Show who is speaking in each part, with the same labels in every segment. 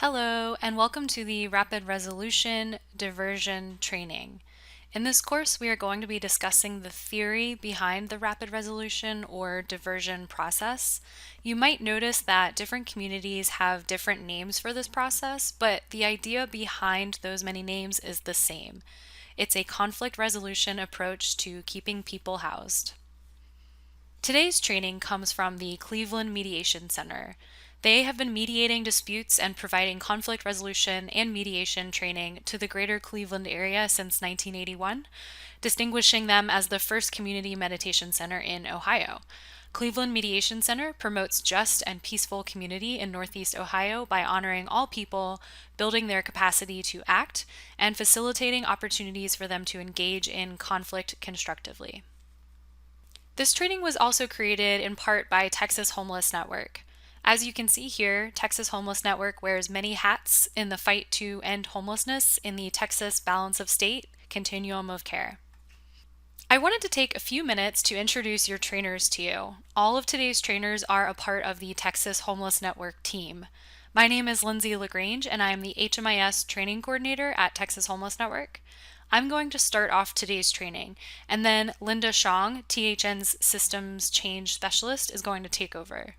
Speaker 1: Hello, and welcome to the Rapid Resolution Diversion Training. In this course, we are going to be discussing the theory behind the rapid resolution or diversion process. You might notice that different communities have different names for this process, but the idea behind those many names is the same. It's a conflict resolution approach to keeping people housed. Today's training comes from the Cleveland Mediation Center. They have been mediating disputes and providing conflict resolution and mediation training to the greater Cleveland area since 1981, distinguishing them as the first community meditation center in Ohio. Cleveland Mediation Center promotes just and peaceful community in Northeast Ohio by honoring all people, building their capacity to act, and facilitating opportunities for them to engage in conflict constructively. This training was also created in part by Texas Homeless Network. As you can see here, Texas Homeless Network wears many hats in the fight to end homelessness in the Texas Balance of State continuum of care. I wanted to take a few minutes to introduce your trainers to you. All of today's trainers are a part of the Texas Homeless Network team. My name is Lindsay LaGrange, and I am the HMIS training coordinator at Texas Homeless Network. I'm going to start off today's training, and then Linda Shong, THN's Systems Change Specialist, is going to take over.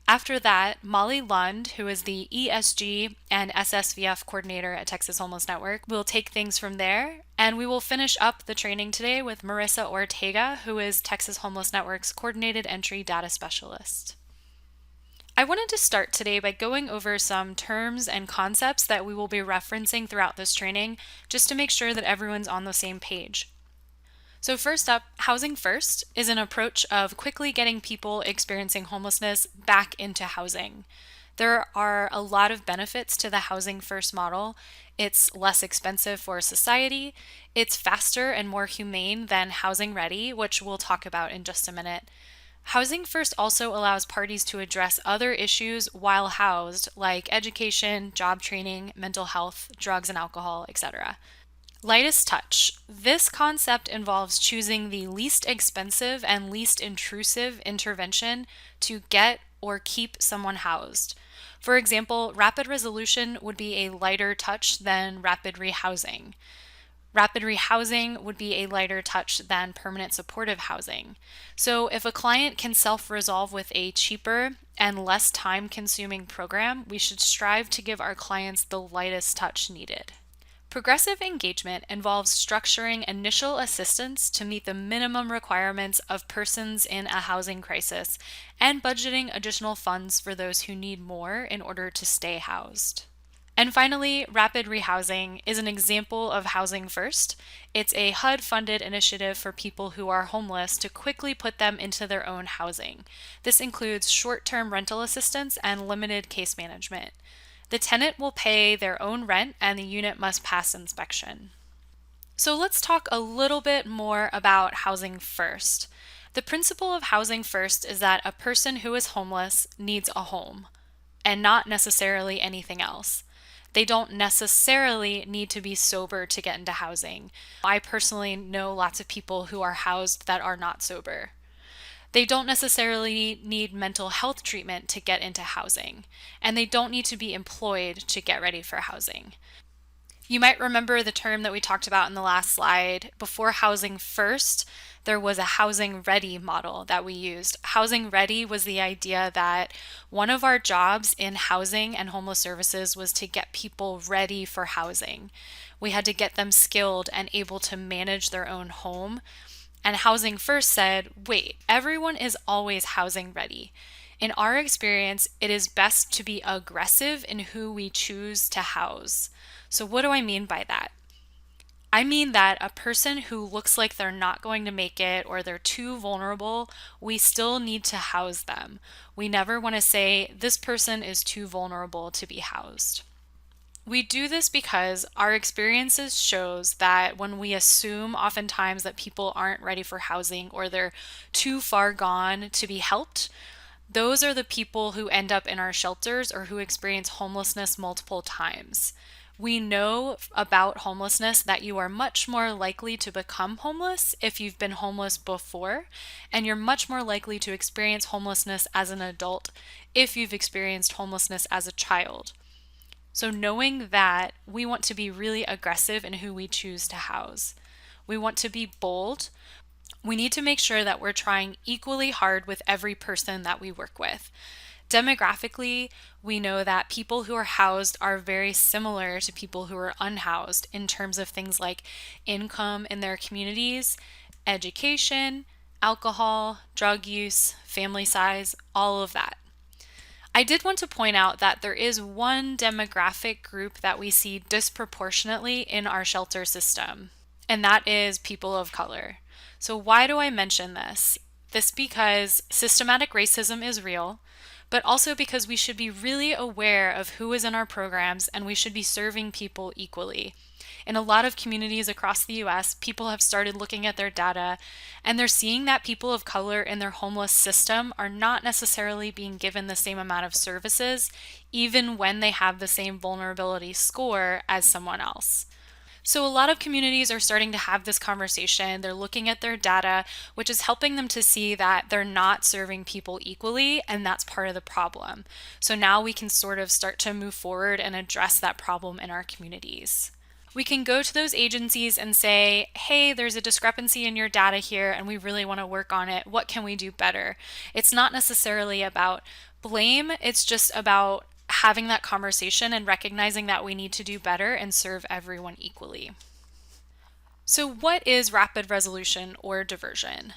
Speaker 1: After that, Molly Lund, who is the ESG and SSVF coordinator at Texas Homeless Network, will take things from there, and we will finish up the training today with Marissa Ortega, who is Texas Homeless Network's Coordinated Entry Data Specialist. I wanted to start today by going over some terms and concepts that we will be referencing throughout this training, just to make sure that everyone's on the same page. So first up, Housing First is an approach of quickly getting people experiencing homelessness back into housing. There are a lot of benefits to the Housing First model. It's less expensive for society, it's faster and more humane than Housing Ready, which we'll talk about in just a minute. Housing First also allows parties to address other issues while housed, like education, job training, mental health, drugs and alcohol, etc. Lightest touch. This concept involves choosing the least expensive and least intrusive intervention to get or keep someone housed. For example, rapid resolution would be a lighter touch than rapid rehousing. Rapid rehousing would be a lighter touch than permanent supportive housing. So if a client can self-resolve with a cheaper and less time-consuming program, we should strive to give our clients the lightest touch needed. Progressive engagement involves structuring initial assistance to meet the minimum requirements of persons in a housing crisis and budgeting additional funds for those who need more in order to stay housed. And finally, rapid rehousing is an example of Housing First. It's a HUD-funded initiative for people who are homeless to quickly put them into their own housing. This includes short-term rental assistance and limited case management. The tenant will pay their own rent and the unit must pass inspection. So let's talk a little bit more about Housing First. The principle of Housing First is that a person who is homeless needs a home and not necessarily anything else. They don't necessarily need to be sober to get into housing. I personally know lots of people who are housed that are not sober. They don't necessarily need mental health treatment to get into housing, and they don't need to be employed to get ready for housing. You might remember the term that we talked about in the last slide. Before Housing First, there was a Housing Ready model that we used. Housing Ready was the idea that one of our jobs in housing and homeless services was to get people ready for housing. We had to get them skilled and able to manage their own home. And Housing First said, wait, everyone is always housing ready. In our experience, it is best to be aggressive in who we choose to house. So what do I mean by that? I mean that a person who looks like they're not going to make it or they're too vulnerable, we still need to house them. We never want to say this person is too vulnerable to be housed. We do this because our experiences shows that when we assume oftentimes that people aren't ready for housing or they're too far gone to be helped, those are the people who end up in our shelters or who experience homelessness multiple times. We know about homelessness that you are much more likely to become homeless if you've been homeless before, and you're much more likely to experience homelessness as an adult if you've experienced homelessness as a child. So knowing that, we want to be really aggressive in who we choose to house. We want to be bold. We need to make sure that we're trying equally hard with every person that we work with. Demographically, we know that people who are housed are very similar to people who are unhoused in terms of things like income in their communities, education, alcohol, drug use, family size, all of that. I did want to point out that there is one demographic group that we see disproportionately in our shelter system, and that is people of color. So, why do I mention this? This because systematic racism is real, but also because we should be really aware of who is in our programs and we should be serving people equally. In a lot of communities across the US, people have started looking at their data and they're seeing that people of color in their homeless system are not necessarily being given the same amount of services, even when they have the same vulnerability score as someone else. So, a lot of communities are starting to have this conversation. They're looking at their data, which is helping them to see that they're not serving people equally, and that's part of the problem. So, now we can sort of start to move forward and address that problem in our communities. We can go to those agencies and say, hey, there's a discrepancy in your data here, and we really want to work on it. What can we do better? It's not necessarily about blame, it's just about having that conversation and recognizing that we need to do better and serve everyone equally. So, what is rapid resolution or diversion?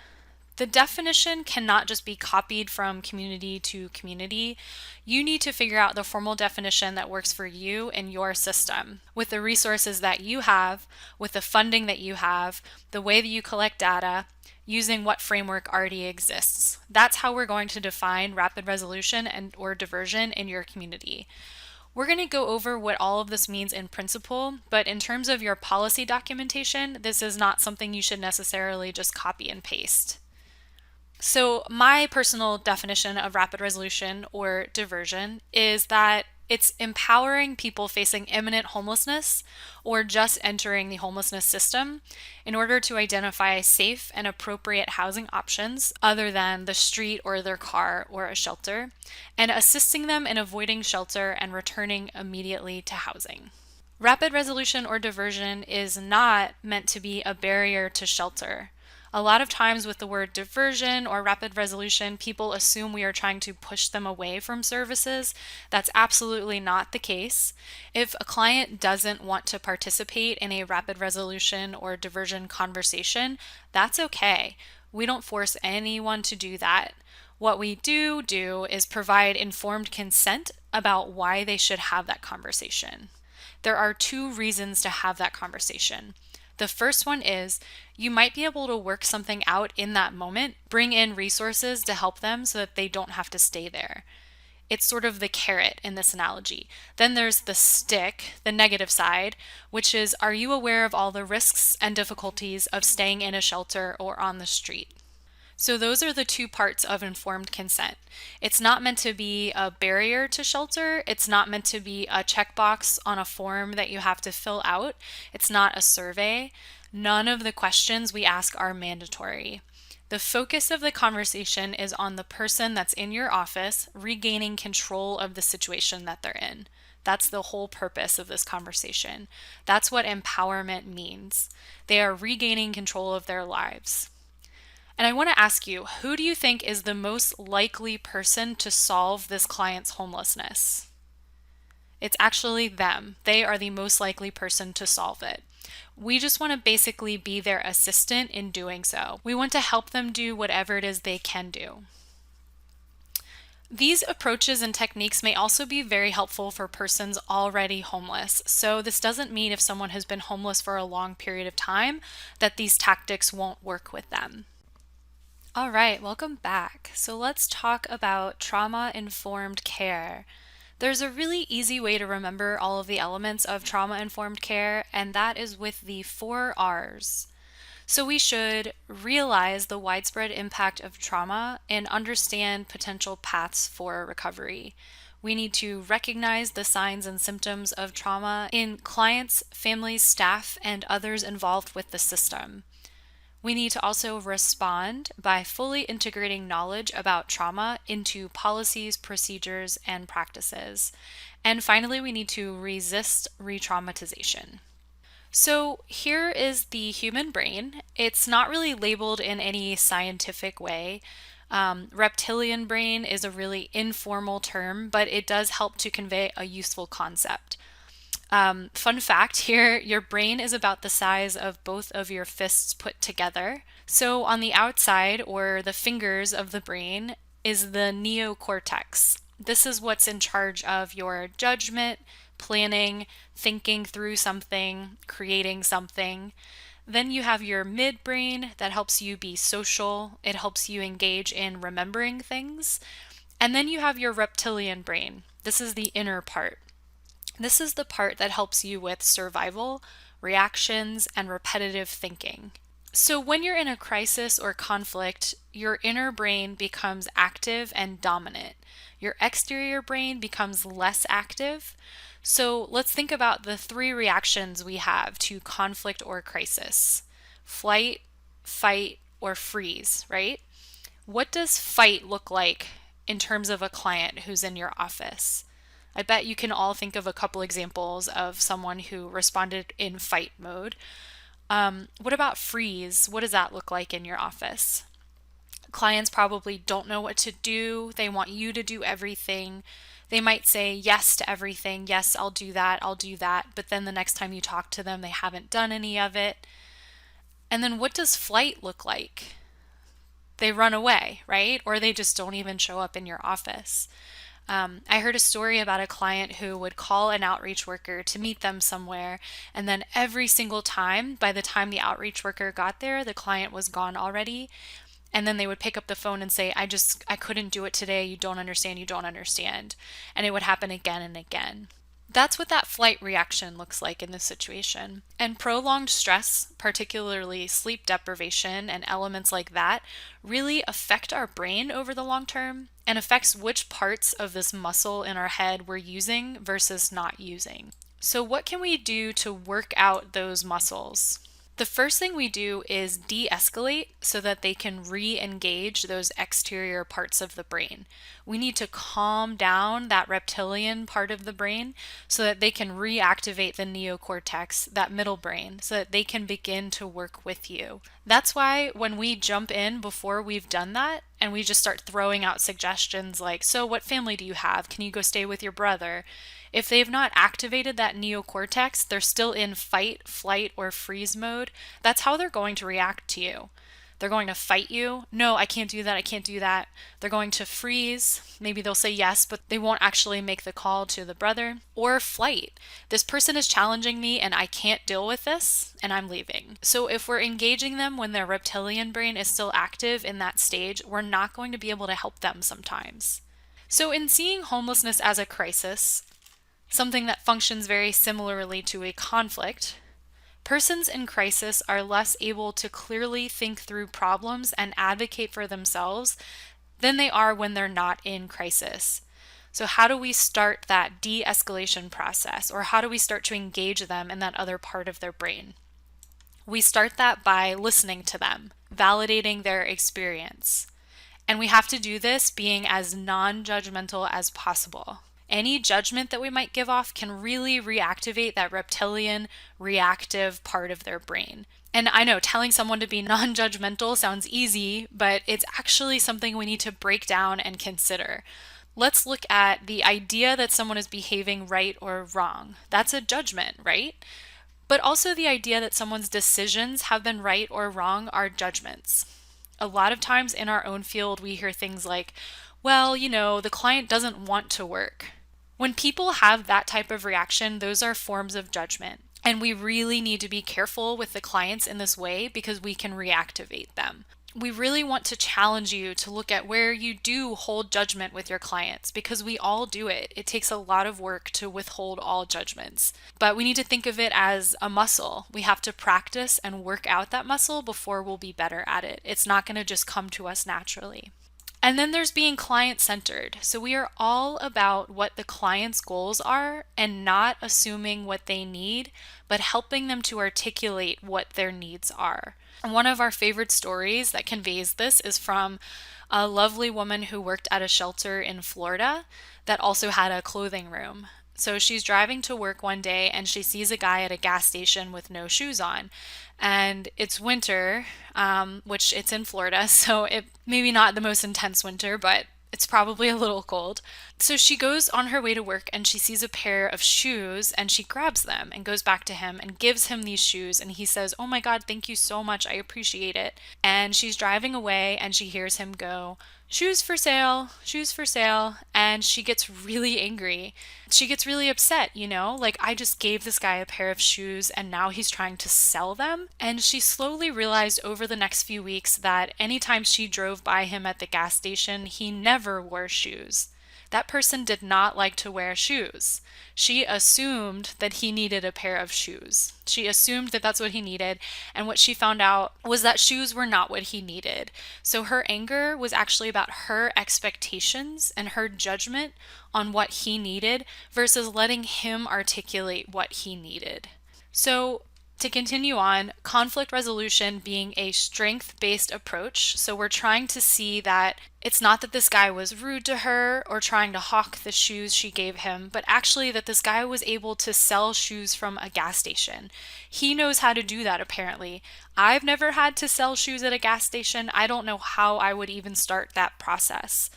Speaker 1: The definition cannot just be copied from community to community. You need to figure out the formal definition that works for you and your system with the resources that you have, with the funding that you have, the way that you collect data, using what framework already exists. That's how we're going to define rapid resolution and or diversion in your community. We're going to go over what all of this means in principle, but in terms of your policy documentation, this is not something you should necessarily just copy and paste. So, my personal definition of rapid resolution or diversion is that it's empowering people facing imminent homelessness or just entering the homelessness system in order to identify safe and appropriate housing options other than the street or their car or a shelter, and assisting them in avoiding shelter and returning immediately to housing. Rapid resolution or diversion is not meant to be a barrier to shelter. A lot of times with the word diversion or rapid resolution, people assume we are trying to push them away from services. That's absolutely not the case. If a client doesn't want to participate in a rapid resolution or diversion conversation, that's okay. We don't force anyone to do that. What we do is provide informed consent about why they should have that conversation. There are two reasons to have that conversation. The first one is you might be able to work something out in that moment, bring in resources to help them so that they don't have to stay there. It's sort of the carrot in this analogy. Then there's the stick, the negative side, which is, are you aware of all the risks and difficulties of staying in a shelter or on the street? So those are the two parts of informed consent. It's not meant to be a barrier to shelter. It's not meant to be a checkbox on a form that you have to fill out. It's not a survey. None of the questions we ask are mandatory. The focus of the conversation is on the person that's in your office regaining control of the situation that they're in. That's the whole purpose of this conversation. That's what empowerment means. They are regaining control of their lives. And I want to ask you, who do you think is the most likely person to solve this client's homelessness? It's actually them. They are the most likely person to solve it. We just want to basically be their assistant in doing so. We want to help them do whatever it is they can do. These approaches and techniques may also be very helpful for persons already homeless. So this doesn't mean if someone has been homeless for a long period of time that these tactics won't work with them. All right, welcome back. So let's talk about trauma-informed care. There's a really easy way to remember all of the elements of trauma-informed care, and that is with the 4 R's. So we should realize the widespread impact of trauma and understand potential paths for recovery. We need to recognize the signs and symptoms of trauma in clients, families, staff, and others involved with the system. We need to also respond by fully integrating knowledge about trauma into policies, procedures, and practices. And finally, we need to resist re-traumatization. So here is the human brain. It's not really labeled in any scientific way. Reptilian brain is a really informal term, but it does help to convey a useful concept. Fun fact here, your brain is about the size of both of your fists put together. So on the outside, or the fingers of the brain, is the neocortex. This is what's in charge of your judgment, planning, thinking through something, creating something. Then you have your midbrain that helps you be social. It helps you engage in remembering things. And then you have your reptilian brain. This is the inner part. This is the part that helps you with survival, reactions, and repetitive thinking. So, when you're in a crisis or conflict, your inner brain becomes active and dominant. Your exterior brain becomes less active. So, let's think about the three reactions we have to conflict or crisis: flight, fight, or freeze, right? What does fight look like in terms of a client who's in your office? I bet you can all think of a couple examples of someone who responded in fight mode. What about freeze? What does that look like in your office? Clients probably don't know what to do. They want you to do everything. They might say yes to everything. Yes, I'll do that. I'll do that. But then the next time you talk to them, they haven't done any of it. And then what does flight look like? They run away, right? Or they just don't even show up in your office. I heard a story about a client who would call an outreach worker to meet them somewhere, and then every single time, by the time the outreach worker got there, the client was gone already. And then they would pick up the phone and say, I couldn't do it today. You don't understand. You don't understand. And it would happen again and again. That's what that flight reaction looks like in this situation. And prolonged stress, particularly sleep deprivation and elements like that, really affect our brain over the long term and affects which parts of this muscle in our head we're using versus not using. So, what can we do to work out those muscles? The first thing we do is de-escalate so that they can re-engage those exterior parts of the brain. We need to calm down that reptilian part of the brain so that they can reactivate the neocortex, that middle brain, so that they can begin to work with you. That's why when we jump in before we've done that and we just start throwing out suggestions like, so what family do you have? Can you go stay with your brother? If they've not activated that neocortex, they're still in fight, flight, or freeze mode. That's how they're going to react to you. They're going to fight you. No, I can't do that. I can't do that. They're going to freeze. Maybe they'll say yes, but they won't actually make the call to the brother. Or flight. This person is challenging me and I can't deal with this and I'm leaving. So if we're engaging them when their reptilian brain is still active in that stage, we're not going to be able to help them sometimes. So in seeing homelessness as a crisis, something that functions very similarly to a conflict, persons in crisis are less able to clearly think through problems and advocate for themselves than they are when they're not in crisis. So, how do we start that de escalation process, or how do we start to engage them in that other part of their brain? We start that by listening to them, validating their experience. And we have to do this being as non judgmental as possible. Any judgment that we might give off can really reactivate that reptilian, reactive part of their brain. And I know telling someone to be non judgmental sounds easy, but it's actually something we need to break down and consider. Let's look at the idea that someone is behaving right or wrong. That's a judgment, right? But also the idea that someone's decisions have been right or wrong are judgments. A lot of times in our own field, we hear things like, well, the client doesn't want to work. When people have that type of reaction, those are forms of judgment. And we really need to be careful with the clients in this way because we can reactivate them. We really want to challenge you to look at where you do hold judgment with your clients because we all do it. It takes a lot of work to withhold all judgments. But we need to think of it as a muscle. We have to practice and work out that muscle before we'll be better at it. It's not going to just come to us naturally. And then there's being client-centered. So we are all about what the client's goals are and not assuming what they need, but helping them to articulate what their needs are. And one of our favorite stories that conveys this is from a lovely woman who worked at a shelter in Florida that also had a clothing room. So she's driving to work one day and she sees a guy at a gas station with no shoes on. And it's winter, which it's in Florida, so it maybe not the most intense winter, but it's probably a little cold. So she goes on her way to work and she sees a pair of shoes and she grabs them and goes back to him and gives him these shoes. And he says, "Oh my God, thank you so much. I appreciate it." And she's driving away and she hears him go, "Shoes for sale, shoes for sale." And she gets really angry. She gets really upset, like, I just gave this guy a pair of shoes and now he's trying to sell them. And she slowly realized over the next few weeks that anytime she drove by him at the gas station, he never wore shoes. That person did not like to wear shoes. She assumed that he needed a pair of shoes. She assumed that that's what he needed. And what she found out was that shoes were not what he needed. So her anger was actually about her expectations and her judgment on what he needed versus letting him articulate what he needed. So to continue on, conflict resolution being a strength-based approach. So we're trying to see that it's not that this guy was rude to her or trying to hawk the shoes she gave him, but actually that this guy was able to sell shoes from a gas station. He knows how to do that, apparently. I've never had to sell shoes at a gas station. I don't know how I would even start that process.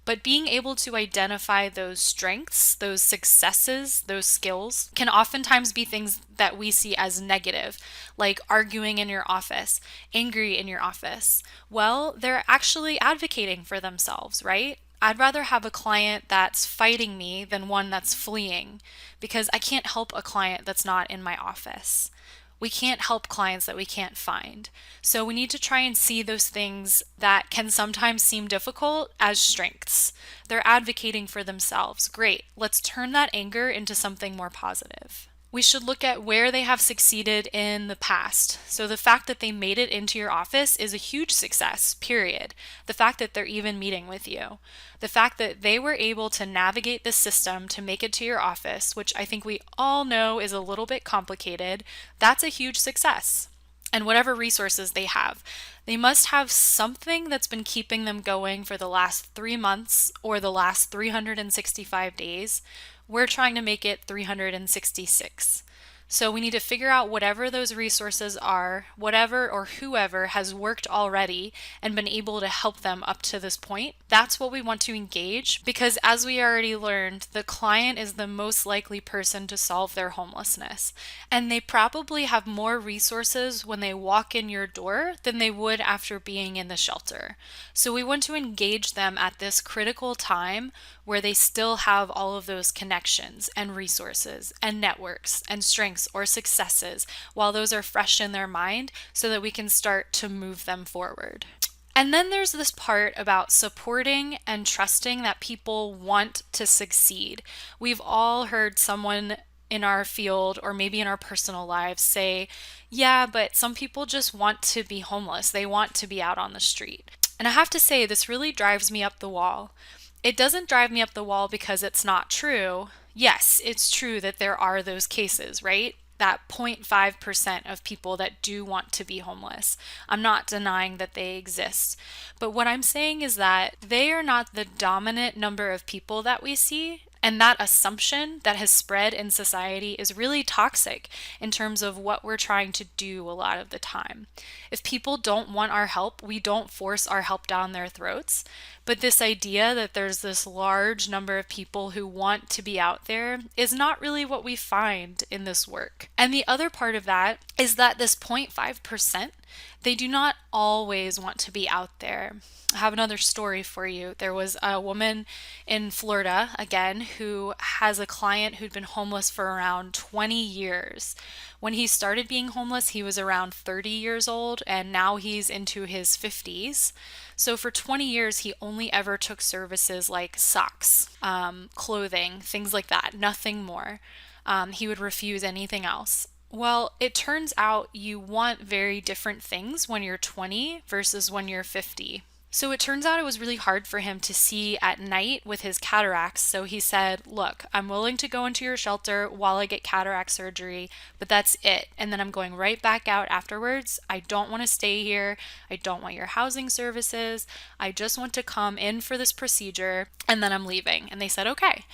Speaker 1: But being able to identify those strengths, those successes, those skills can oftentimes be things that we see as negative, like arguing in your office, angry in your office. Well, they're actually advocating for themselves, right? I'd rather have a client that's fighting me than one that's fleeing, because I can't help a client that's not in my office. We can't help clients that we can't find. So we need to try and see those things that can sometimes seem difficult as strengths. They're advocating for themselves. Great. Let's turn that anger into something more positive. We should look at where they have succeeded in the past. So the fact that they made it into your office is a huge success, period. The fact that they're even meeting with you. The fact that they were able to navigate the system to make it to your office, which I think we all know is a little bit complicated, that's a huge success. And whatever resources they have, they must have something that's been keeping them going for the last 3 months or the last 365 days. We're trying to make it 366. So we need to figure out whatever those resources are, whatever or whoever has worked already and been able to help them up to this point. That's what we want to engage, because as we already learned, the client is the most likely person to solve their homelessness. And they probably have more resources when they walk in your door than they would after being in the shelter. So we want to engage them at this critical time where they still have all of those connections and resources and networks and strengths or successes while those are fresh in their mind, so that we can start to move them forward. And then there's this part about supporting and trusting that people want to succeed. We've all heard someone in our field or maybe in our personal lives say, "Yeah, but some people just want to be homeless. They want to be out on the street." And I have to say, this really drives me up the wall. It doesn't drive me up the wall because it's not true. Yes, it's true that there are those cases, right? That 0.5% of people that do want to be homeless. I'm not denying that they exist. But what I'm saying is that they are not the dominant number of people that we see. And that assumption that has spread in society is really toxic in terms of what we're trying to do a lot of the time. If people don't want our help, we don't force our help down their throats. But this idea that there's this large number of people who want to be out there is not really what we find in this work. And the other part of that is that this 0.5%, they do not always want to be out there. I have another story for you. There was a woman in Florida, again, who has a client who'd been homeless for around 20 years. When he started being homeless, he was around 30 years old, and now he's into his 50s. So for 20 years, he only ever took services like socks, clothing, things like that, nothing more. He would refuse anything else. Well, it turns out you want very different things when you're 20 versus when you're 50. So it turns out it was really hard for him to see at night with his cataracts. So he said, "Look, I'm willing to go into your shelter while I get cataract surgery, but that's it. And then I'm going right back out afterwards. I don't want to stay here. I don't want your housing services. I just want to come in for this procedure and then I'm leaving." And they said, "Okay."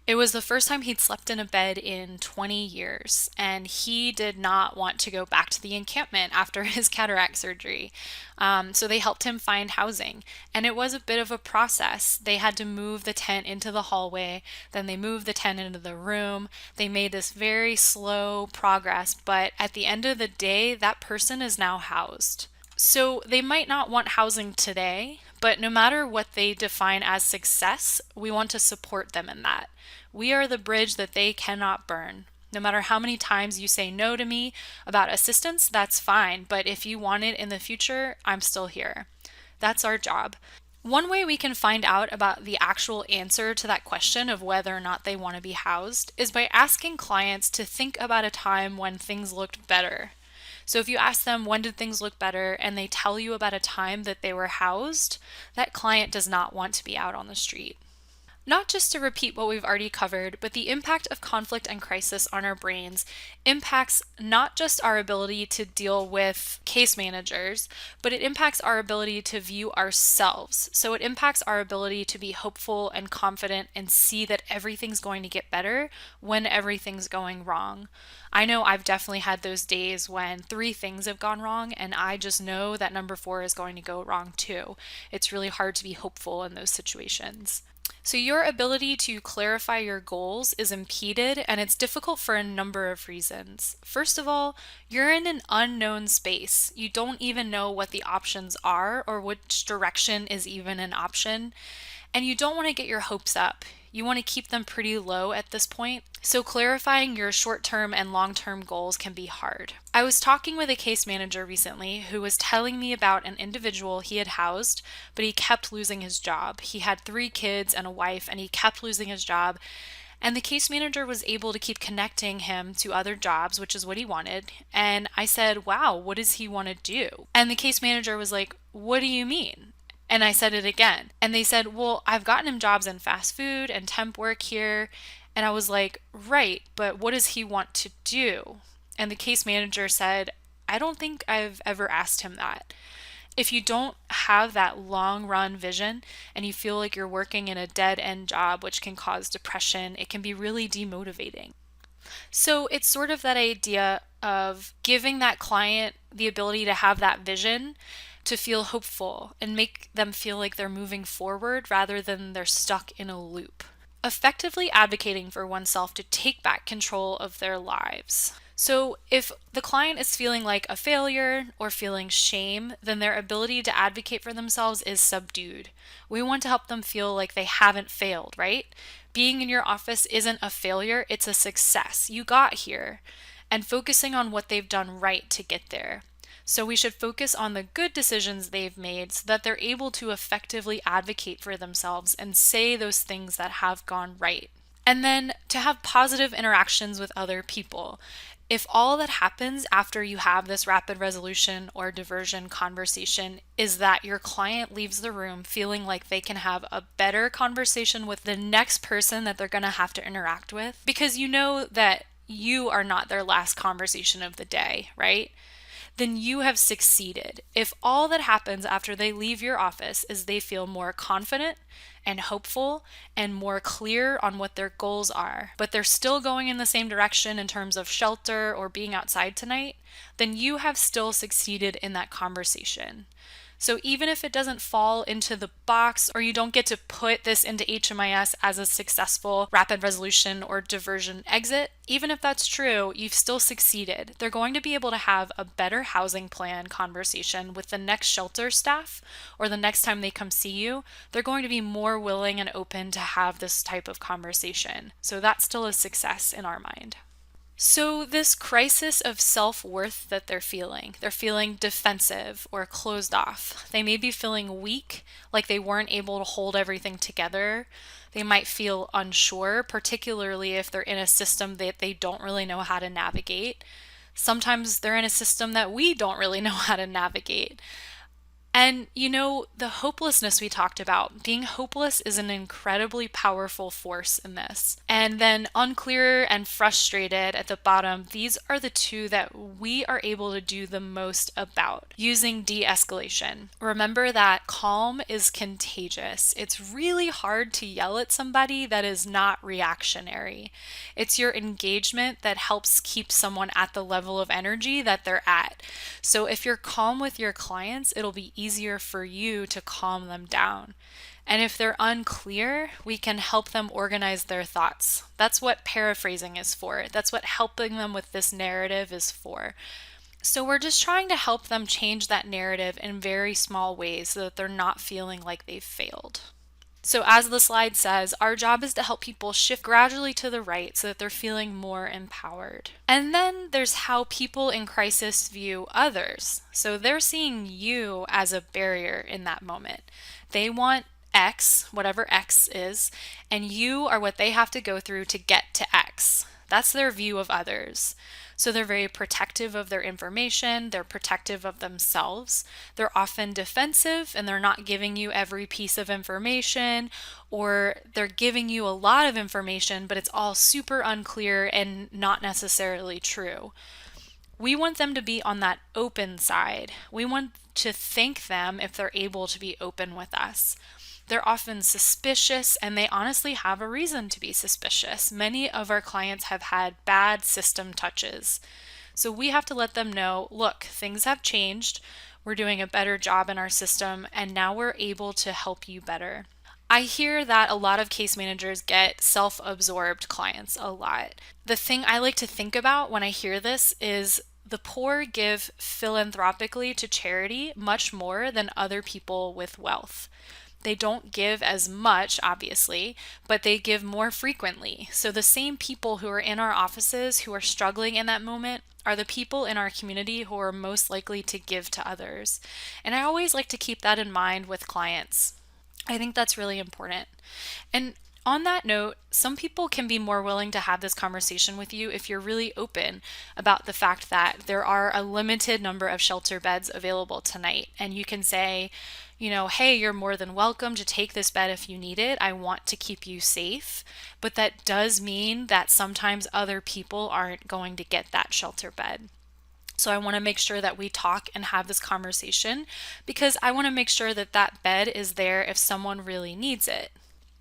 Speaker 1: It was the first time he'd slept in a bed in 20 years, and he did not want to go back to the encampment after his cataract surgery. So they helped him find housing, and it was a bit of a process. They had to move the tent into the hallway, then they moved the tent into the room. They made this very slow progress, but at the end of the day, that person is now housed. So they might not want housing today, but no matter what they define as success, we want to support them in that. We are the bridge that they cannot burn. No matter how many times you say no to me about assistance, that's fine. But if you want it in the future, I'm still here. That's our job. One way we can find out about the actual answer to that question of whether or not they want to be housed is by asking clients to think about a time when things looked better. So if you ask them when did things look better and they tell you about a time that they were housed, that client does not want to be out on the street. Not just to repeat what we've already covered, but the impact of conflict and crisis on our brains impacts not just our ability to deal with case managers, but it impacts our ability to view ourselves. So it impacts our ability to be hopeful and confident and see that everything's going to get better when everything's going wrong. I know I've definitely had those days when 3 things have gone wrong, and I just know that number 4 is going to go wrong too. It's really hard to be hopeful in those situations. So your ability to clarify your goals is impeded, and it's difficult for a number of reasons. First of all, you're in an unknown space. You don't even know what the options are or which direction is even an option, and you don't want to get your hopes up. You want to keep them pretty low at this point. So clarifying your short-term and long-term goals can be hard. I was talking with a case manager recently who was telling me about an individual he had housed, but he kept losing his job. He had 3 kids and a wife, and he kept losing his job. And the case manager was able to keep connecting him to other jobs, which is what he wanted. And I said, wow, what does he want to do? And the case manager was like, what do you mean? And I said it again. And they said, well, I've gotten him jobs in fast food and temp work here. And I was like, right, but what does he want to do? And the case manager said, I don't think I've ever asked him that. If you don't have that long run vision and you feel like you're working in a dead end job, which can cause depression, it can be really demotivating. So it's sort of that idea of giving that client the ability to have that vision, to feel hopeful and make them feel like they're moving forward rather than they're stuck in a loop. Effectively advocating for oneself to take back control of their lives. So if the client is feeling like a failure or feeling shame, then their ability to advocate for themselves is subdued. We want to help them feel like they haven't failed, right? Being in your office isn't a failure, it's a success. You got here. And focusing on what they've done right to get there. So we should focus on the good decisions they've made so that they're able to effectively advocate for themselves and say those things that have gone right. And then to have positive interactions with other people. If all that happens after you have this rapid resolution or diversion conversation is that your client leaves the room feeling like they can have a better conversation with the next person that they're going to have to interact with, because you know that you are not their last conversation of the day, right? Then you have succeeded. If all that happens after they leave your office is they feel more confident and hopeful and more clear on what their goals are, but they're still going in the same direction in terms of shelter or being outside tonight, then you have still succeeded in that conversation. So even if it doesn't fall into the box or you don't get to put this into HMIS as a successful rapid resolution or diversion exit, even if that's true, you've still succeeded. They're going to be able to have a better housing plan conversation with the next shelter staff, or the next time they come see you. They're going to be more willing and open to have this type of conversation. So that's still a success in our mind. So this crisis of self-worth that they're feeling defensive or closed off. They may be feeling weak, like they weren't able to hold everything together. They might feel unsure, particularly if they're in a system that they don't really know how to navigate. Sometimes they're in a system that we don't really know how to navigate. And the hopelessness we talked about, being hopeless is an incredibly powerful force in this. And then unclear and frustrated at the bottom, these are the two that we are able to do the most about using de-escalation. Remember that calm is contagious. It's really hard to yell at somebody that is not reactionary. It's your engagement that helps keep someone at the level of energy that they're at. So if you're calm with your clients, it'll be easier for you to calm them down. And if they're unclear, we can help them organize their thoughts. That's what paraphrasing is for. That's what helping them with this narrative is for. So we're just trying to help them change that narrative in very small ways so that they're not feeling like they've failed. So as the slide says, our job is to help people shift gradually to the right so that they're feeling more empowered. And then there's how people in crisis view others. So they're seeing you as a barrier in that moment. They want X, whatever X is, and you are what they have to go through to get to X. That's their view of others. So they're very protective of their information, they're protective of themselves. They're often defensive and they're not giving you every piece of information, or they're giving you a lot of information, but it's all super unclear and not necessarily true. We want them to be on that open side. We want to thank them if they're able to be open with us. They're often suspicious, and they honestly have a reason to be suspicious. Many of our clients have had bad system touches. So we have to let them know, look, things have changed. We're doing a better job in our system, and now we're able to help you better. I hear that a lot of case managers get self-absorbed clients a lot. The thing I like to think about when I hear this is the poor give philanthropically to charity much more than other people with wealth. They don't give as much, obviously, but they give more frequently. So the same people who are in our offices who are struggling in that moment are the people in our community who are most likely to give to others. And I always like to keep that in mind with clients. I think that's really important. And on that note, some people can be more willing to have this conversation with you if you're really open about the fact that there are a limited number of shelter beds available tonight. And you can say, hey, you're more than welcome to take this bed if you need it. I want to keep you safe. But that does mean that sometimes other people aren't going to get that shelter bed. So I want to make sure that we talk and have this conversation because I want to make sure that that bed is there if someone really needs it.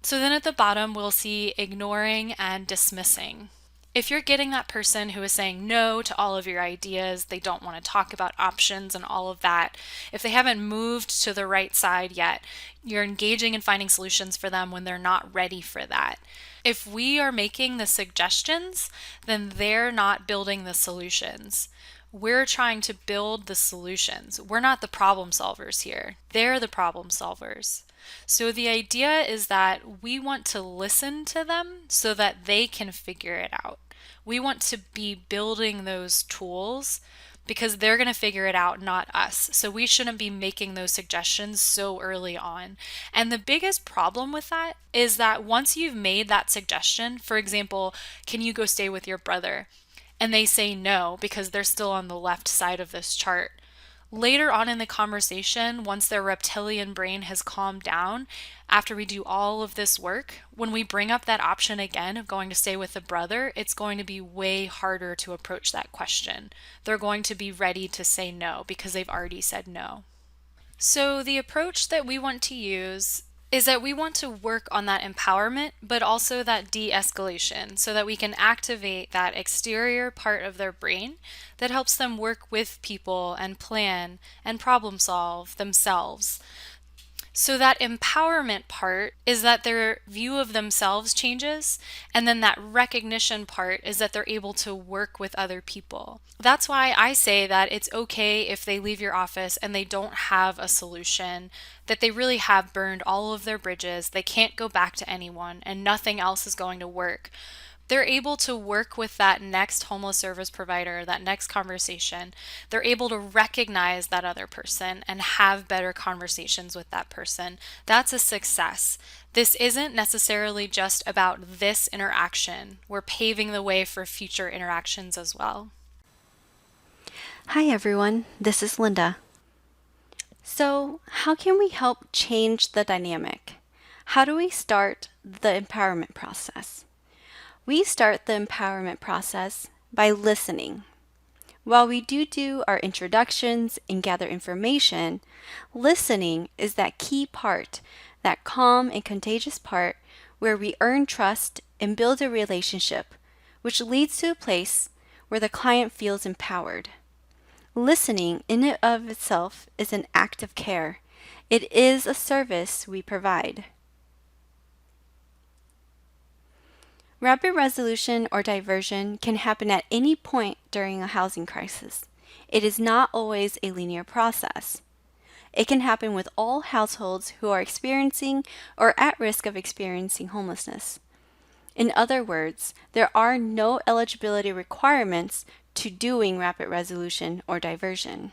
Speaker 1: So then at the bottom, we'll see ignoring and dismissing. If you're getting that person who is saying no to all of your ideas, they don't want to talk about options and all of that, if they haven't moved to the right side yet, you're engaging in finding solutions for them when they're not ready for that. If we are making the suggestions, then they're not building the solutions. We're trying to build the solutions. We're not the problem solvers here. They're the problem solvers. So the idea is that we want to listen to them so that they can figure it out. We want to be building those tools because they're going to figure it out, not us. So we shouldn't be making those suggestions so early on. And the biggest problem with that is that once you've made that suggestion, for example, can you go stay with your brother? And they say no because they're still on the left side of this chart. Later on in the conversation, once their reptilian brain has calmed down, after we do all of this work, when we bring up that option again of going to stay with a brother, it's going to be way harder to approach that question. They're going to be ready to say no because they've already said no. So the approach that we want to use is that we want to work on that empowerment, but also that de-escalation so that we can activate that exterior part of their brain that helps them work with people and plan and problem solve themselves. So that empowerment part is that their view of themselves changes, and then that recognition part is that they're able to work with other people. That's why I say that it's okay if they leave your office and they don't have a solution, that they really have burned all of their bridges, they can't go back to anyone, and nothing else is going to work. They're able to work with that next homeless service provider, that next conversation. They're able to recognize that other person and have better conversations with that person. That's a success. This isn't necessarily just about this interaction. We're paving the way for future interactions as well.
Speaker 2: Hi everyone, this is Linda. So, how can we help change the dynamic? How do we start the empowerment process? We start the empowerment process by listening. While we do our introductions and gather information, listening is that key part, that calm and contagious part where we earn trust and build a relationship, which leads to a place where the client feels empowered. Listening in and of itself is an act of care. It is a service we provide. Rapid resolution or diversion can happen at any point during a housing crisis. It is not always a linear process. It can happen with all households who are experiencing or at risk of experiencing homelessness. In other words, there are no eligibility requirements to doing rapid resolution or diversion.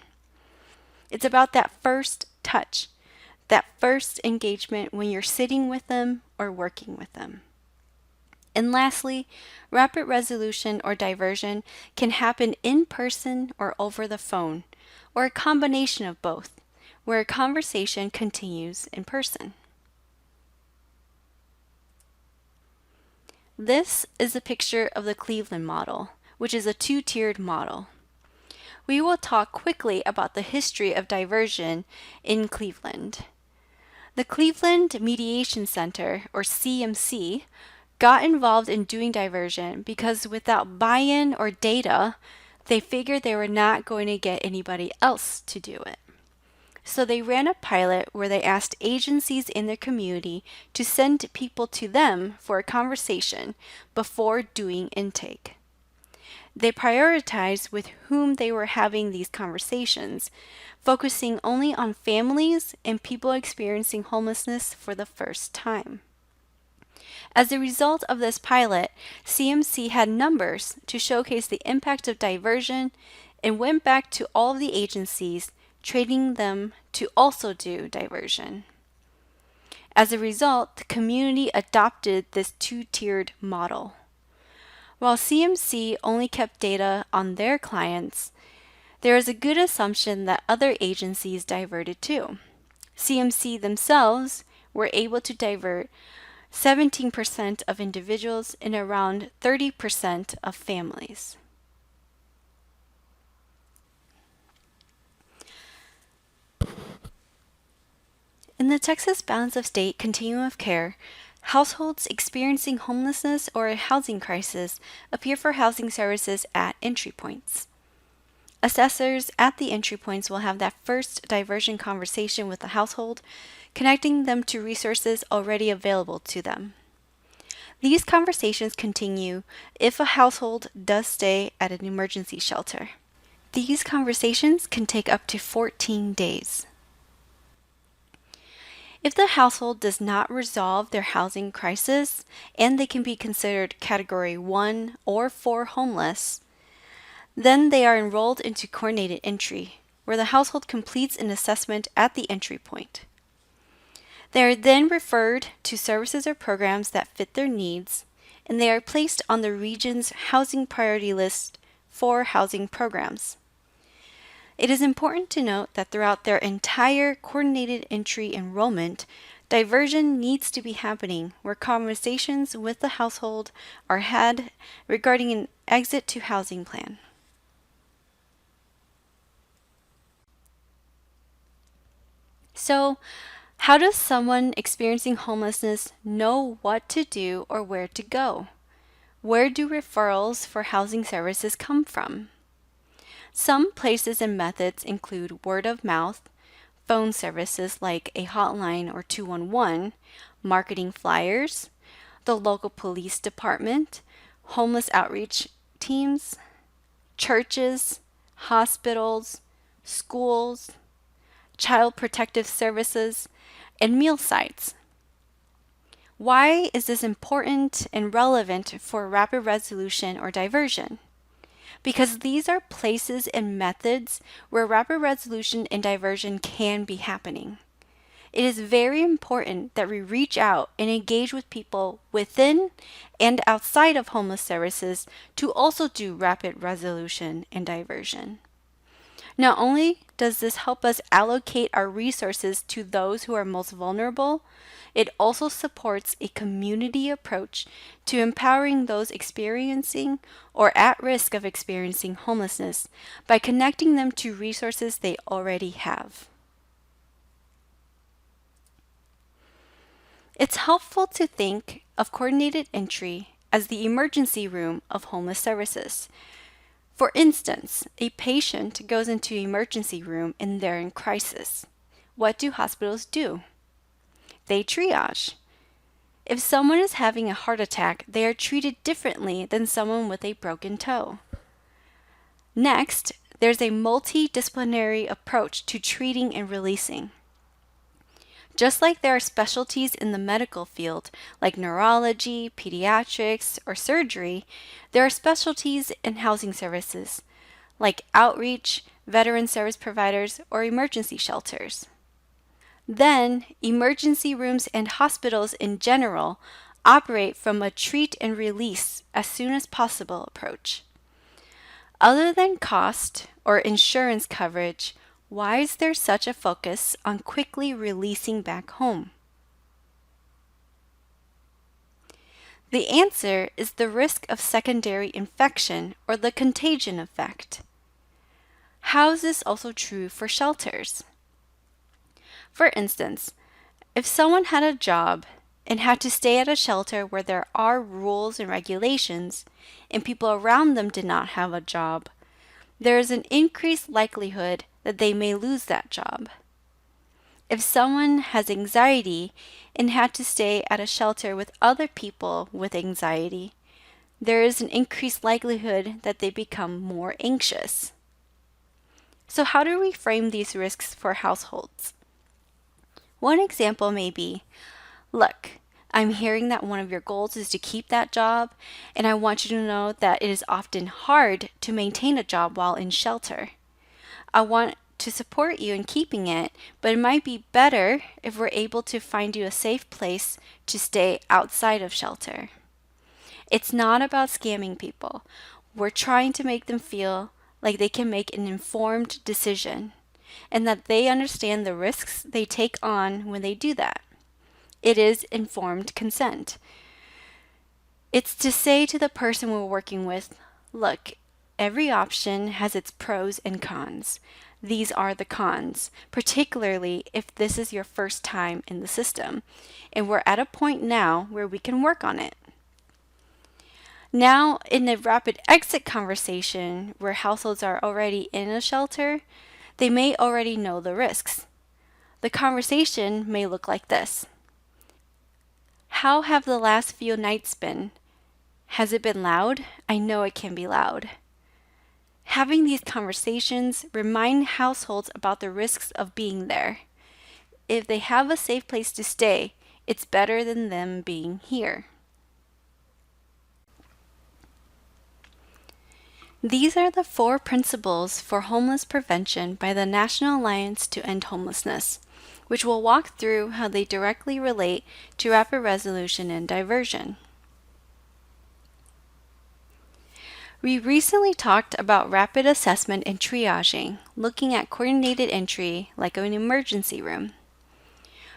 Speaker 2: It's about that first touch, that first engagement when you're sitting with them or working with them. And lastly, rapid resolution or diversion can happen in person or over the phone, or a combination of both, where a conversation continues in person. This is a picture of the Cleveland model, which is a two-tiered model. We will talk quickly about the history of diversion in Cleveland. The Cleveland Mediation Center, or CMC, got involved in doing diversion because without buy-in or data, they figured they were not going to get anybody else to do it. So they ran a pilot where they asked agencies in their community to send people to them for a conversation before doing intake. They prioritized with whom they were having these conversations, focusing only on families and people experiencing homelessness for the first time. As a result of this pilot, CMC had numbers to showcase the impact of diversion and went back to all of the agencies, training them to also do diversion. As a result, the community adopted this two-tiered model. While CMC only kept data on their clients, there is a good assumption that other agencies diverted too. CMC themselves were able to divert 17% of individuals and around 30% of families. In the Texas Balance of State Continuum of Care, households experiencing homelessness or a housing crisis appear for housing services at entry points. Assessors at the entry points will have that first diversion conversation with the household, connecting them to resources already available to them. These conversations continue if a household does stay at an emergency shelter. These conversations can take up to 14 days. If the household does not resolve their housing crisis and they can be considered Category 1 or 4 homeless, then they are enrolled into coordinated entry, where the household completes an assessment at the entry point. They are then referred to services or programs that fit their needs, and they are placed on the region's housing priority list for housing programs. It is important to note that throughout their entire coordinated entry enrollment, diversion needs to be happening where conversations with the household are had regarding an exit to housing plan. So, how does someone experiencing homelessness know what to do or where to go? Where do referrals for housing services come from? Some places and methods include word of mouth, phone services like a hotline or 211, marketing flyers, the local police department, homeless outreach teams, churches, hospitals, schools, child protective services, and meal sites. Why is this important and relevant for rapid resolution or diversion? Because these are places and methods where rapid resolution and diversion can be happening. It is very important that we reach out and engage with people within and outside of homeless services to also do rapid resolution and diversion. Not only does this help us allocate our resources to those who are most vulnerable, it also supports a community approach to empowering those experiencing or at risk of experiencing homelessness by connecting them to resources they already have. It's helpful to think of coordinated entry as the emergency room of homeless services. For instance, a patient goes into an emergency room and they're in crisis. What do hospitals do? They triage. If someone is having a heart attack, they are treated differently than someone with a broken toe. Next, there's a multidisciplinary approach to treating and releasing. Just like there are specialties in the medical field, like neurology, pediatrics, or surgery, there are specialties in housing services, like outreach, veteran service providers, or emergency shelters. Then, emergency rooms and hospitals in general operate from a treat and release as soon as possible approach. Other than cost or insurance coverage, why is there such a focus on quickly releasing back home? The answer is the risk of secondary infection or the contagion effect. How is this also true for shelters? For instance, if someone had a job and had to stay at a shelter where there are rules and regulations, and people around them did not have a job, there is an increased likelihood that they may lose that job. If someone has anxiety and had to stay at a shelter with other people with anxiety, there is an increased likelihood that they become more anxious. So, how do we frame these risks for households? One example may be, look, I'm hearing that one of your goals is to keep that job, and I want you to know that it is often hard to maintain a job while in shelter. I want to support you in keeping it, but it might be better if we're able to find you a safe place to stay outside of shelter. It's not about scamming people. We're trying to make them feel like they can make an informed decision and that they understand the risks they take on when they do that. It is informed consent. It's to say to the person we're working with, look, every option has its pros and cons. These are the cons, particularly if this is your first time in the system, and we're at a point now where we can work on it. Now, in a rapid exit conversation where households are already in a shelter, they may already know the risks. The conversation may look like this. How have the last few nights been? Has it been loud? I know it can be loud. Having these conversations remind households about the risks of being there. If they have a safe place to stay, it's better than them being here. These are the 4 principles for homeless prevention by the National Alliance to End Homelessness, which we'll walk through how they directly relate to rapid resolution and diversion. We recently talked about rapid assessment and triaging, looking at coordinated entry like an emergency room.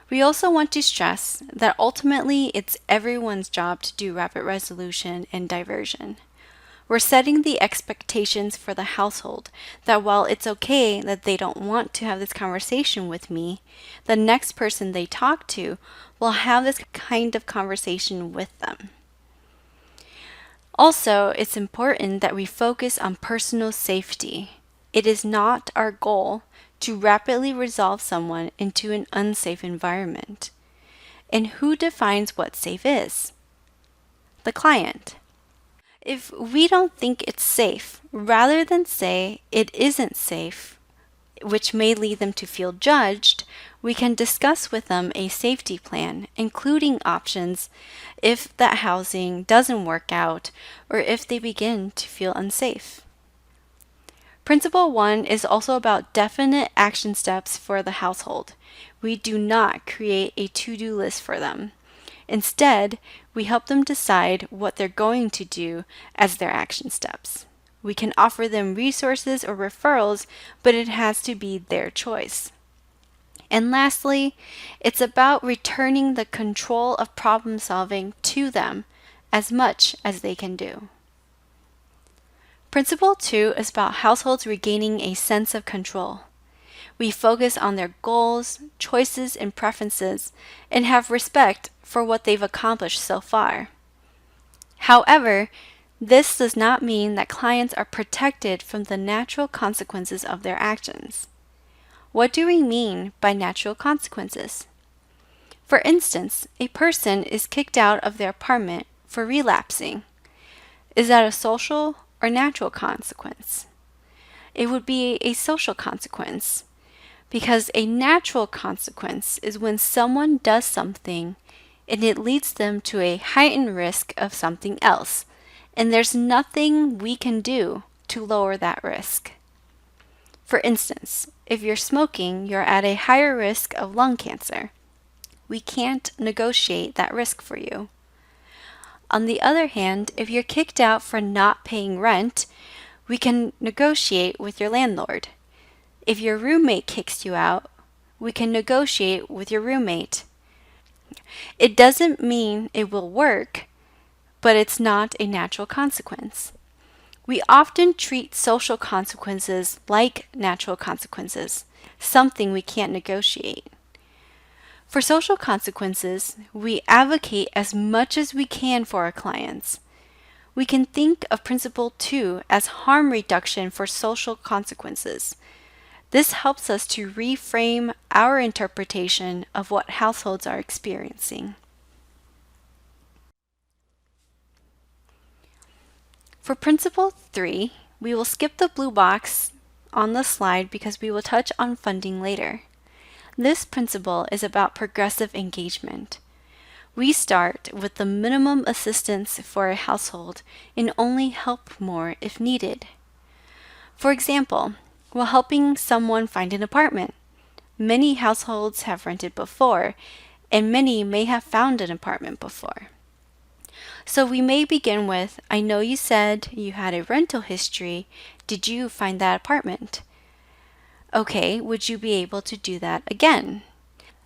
Speaker 2: We also want to stress that ultimately it's everyone's job to do rapid resolution and diversion. We're setting the expectations for the household that while it's okay that they don't want to have this conversation with me, the next person they talk to will have this kind of conversation with them. Also, it's important that we focus on personal safety. It is not our goal to rapidly resolve someone into an unsafe environment. And who defines what safe is? The client. If we don't think it's safe, rather than say it isn't safe, which may lead them to feel judged, we can discuss with them a safety plan, including options if that housing doesn't work out or if they begin to feel unsafe. Principle 1 is also about definite action steps for the household. We do not create a to-do list for them. Instead, we help them decide what they're going to do as their action steps. We can offer them resources or referrals, but it has to be their choice. And lastly, it's about returning the control of problem solving to them as much as they can do. Principle 2 is about households regaining a sense of control. We focus on their goals, choices, and preferences, and have respect for what they've accomplished so far. However, this does not mean that clients are protected from the natural consequences of their actions. What do we mean by natural consequences? For instance, a person is kicked out of their apartment for relapsing. Is that a social or natural consequence? It would be a social consequence, because a natural consequence is when someone does something and it leads them to a heightened risk of something else, and there's nothing we can do to lower that risk. For instance, if you're smoking, you're at a higher risk of lung cancer. We can't negotiate that risk for you. On the other hand, if you're kicked out for not paying rent, we can negotiate with your landlord. If your roommate kicks you out, we can negotiate with your roommate. It doesn't mean it will work, but it's not a natural consequence. We often treat social consequences like natural consequences, something we can't negotiate. For social consequences, we advocate as much as we can for our clients. We can think of Principle 2 as harm reduction for social consequences. This helps us to reframe our interpretation of what households are experiencing. For Principle 3, we will skip the blue box on the slide because we will touch on funding later. This principle is about progressive engagement. We start with the minimum assistance for a household and only help more if needed. For example, while helping someone find an apartment, many households have rented before, and many may have found an apartment before. So we may begin with, I know you said you had a rental history. Did you find that apartment? Okay, would you be able to do that again?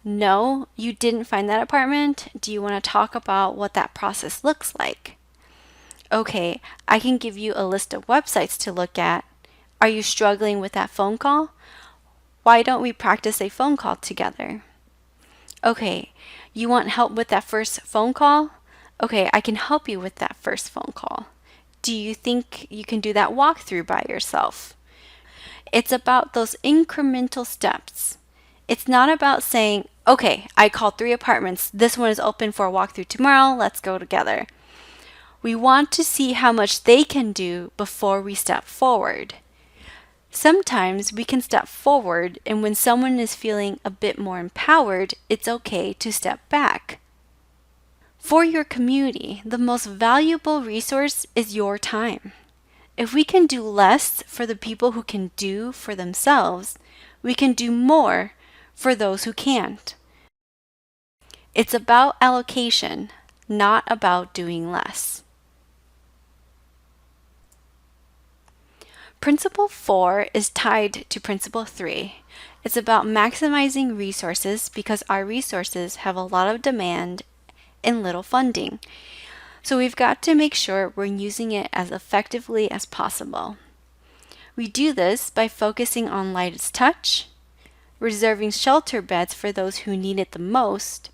Speaker 2: No, you didn't find that apartment. Do you want to talk about what that process looks like? Okay, I can give you a list of websites to look at. Are you struggling with that phone call? Why don't we practice a phone call together? Okay, you want help with that first phone call? Okay, I can help you with that first phone call. Do you think you can do that walkthrough by yourself? It's about those incremental steps. It's not about saying, okay, I called 3 apartments. This one is open for a walkthrough tomorrow. Let's go together. We want to see how much they can do before we step forward. Sometimes we can step forward, and when someone is feeling a bit more empowered, it's okay to step back. For your community, the most valuable resource is your time. If we can do less for the people who can do for themselves, we can do more for those who can't. It's about allocation, not about doing less. Principle 4 is tied to Principle 3. It's about maximizing resources because our resources have a lot of demand and little funding. So we've got to make sure we're using it as effectively as possible. We do this by focusing on lightest touch, reserving shelter beds for those who need it the most,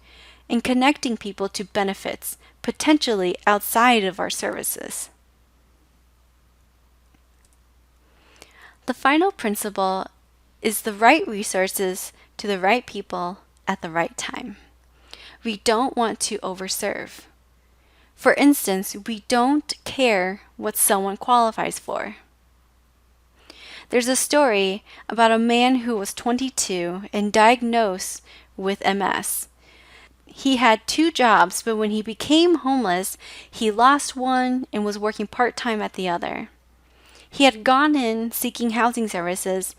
Speaker 2: and connecting people to benefits potentially outside of our services. The final principle is the right resources to the right people at the right time. We don't want to overserve. For instance, we don't care what someone qualifies for. There's a story about a man who was 22 and diagnosed with MS. He had 2 jobs, but when he became homeless, he lost one and was working part-time at the other. He had gone in seeking housing services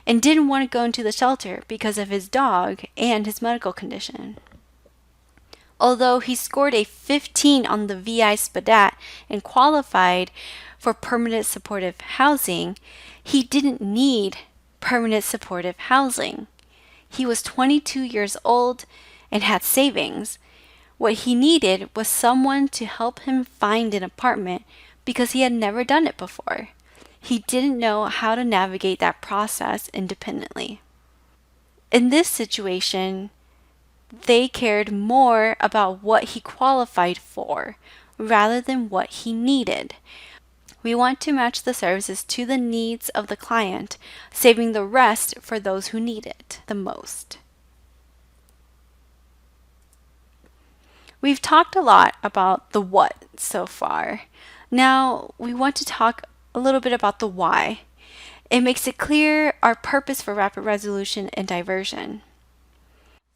Speaker 2: and didn't want to go into the shelter because of his dog and his medical condition. Although he scored a 15 on the VI SPDAT and qualified for permanent supportive housing, he didn't need permanent supportive housing. He was 22 years old and had savings. What he needed was someone to help him find an apartment because he had never done it before. He didn't know how to navigate that process independently. In this situation, they cared more about what he qualified for rather than what he needed. We want to match the services to the needs of the client, saving the rest for those who need it the most. We've talked a lot about the what so far. Now we want to talk a little bit about the why. It makes it clear our purpose for rapid resolution and diversion.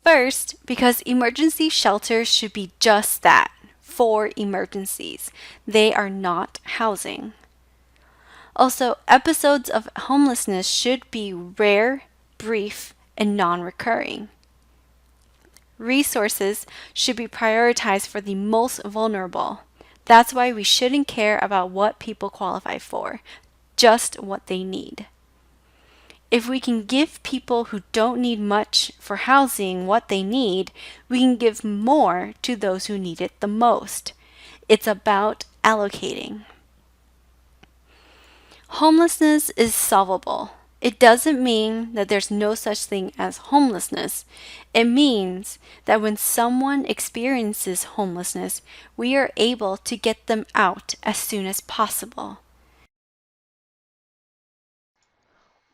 Speaker 2: First, because emergency shelters should be just that, for emergencies. They are not housing. Also, episodes of homelessness should be rare, brief, and non-recurring. Resources should be prioritized for the most vulnerable. That's why we shouldn't care about what people qualify for, just what they need. If we can give people who don't need much for housing what they need, we can give more to those who need it the most. It's about allocating. Homelessness is solvable. It doesn't mean that there's no such thing as homelessness. It means that when someone experiences homelessness, we are able to get them out as soon as possible.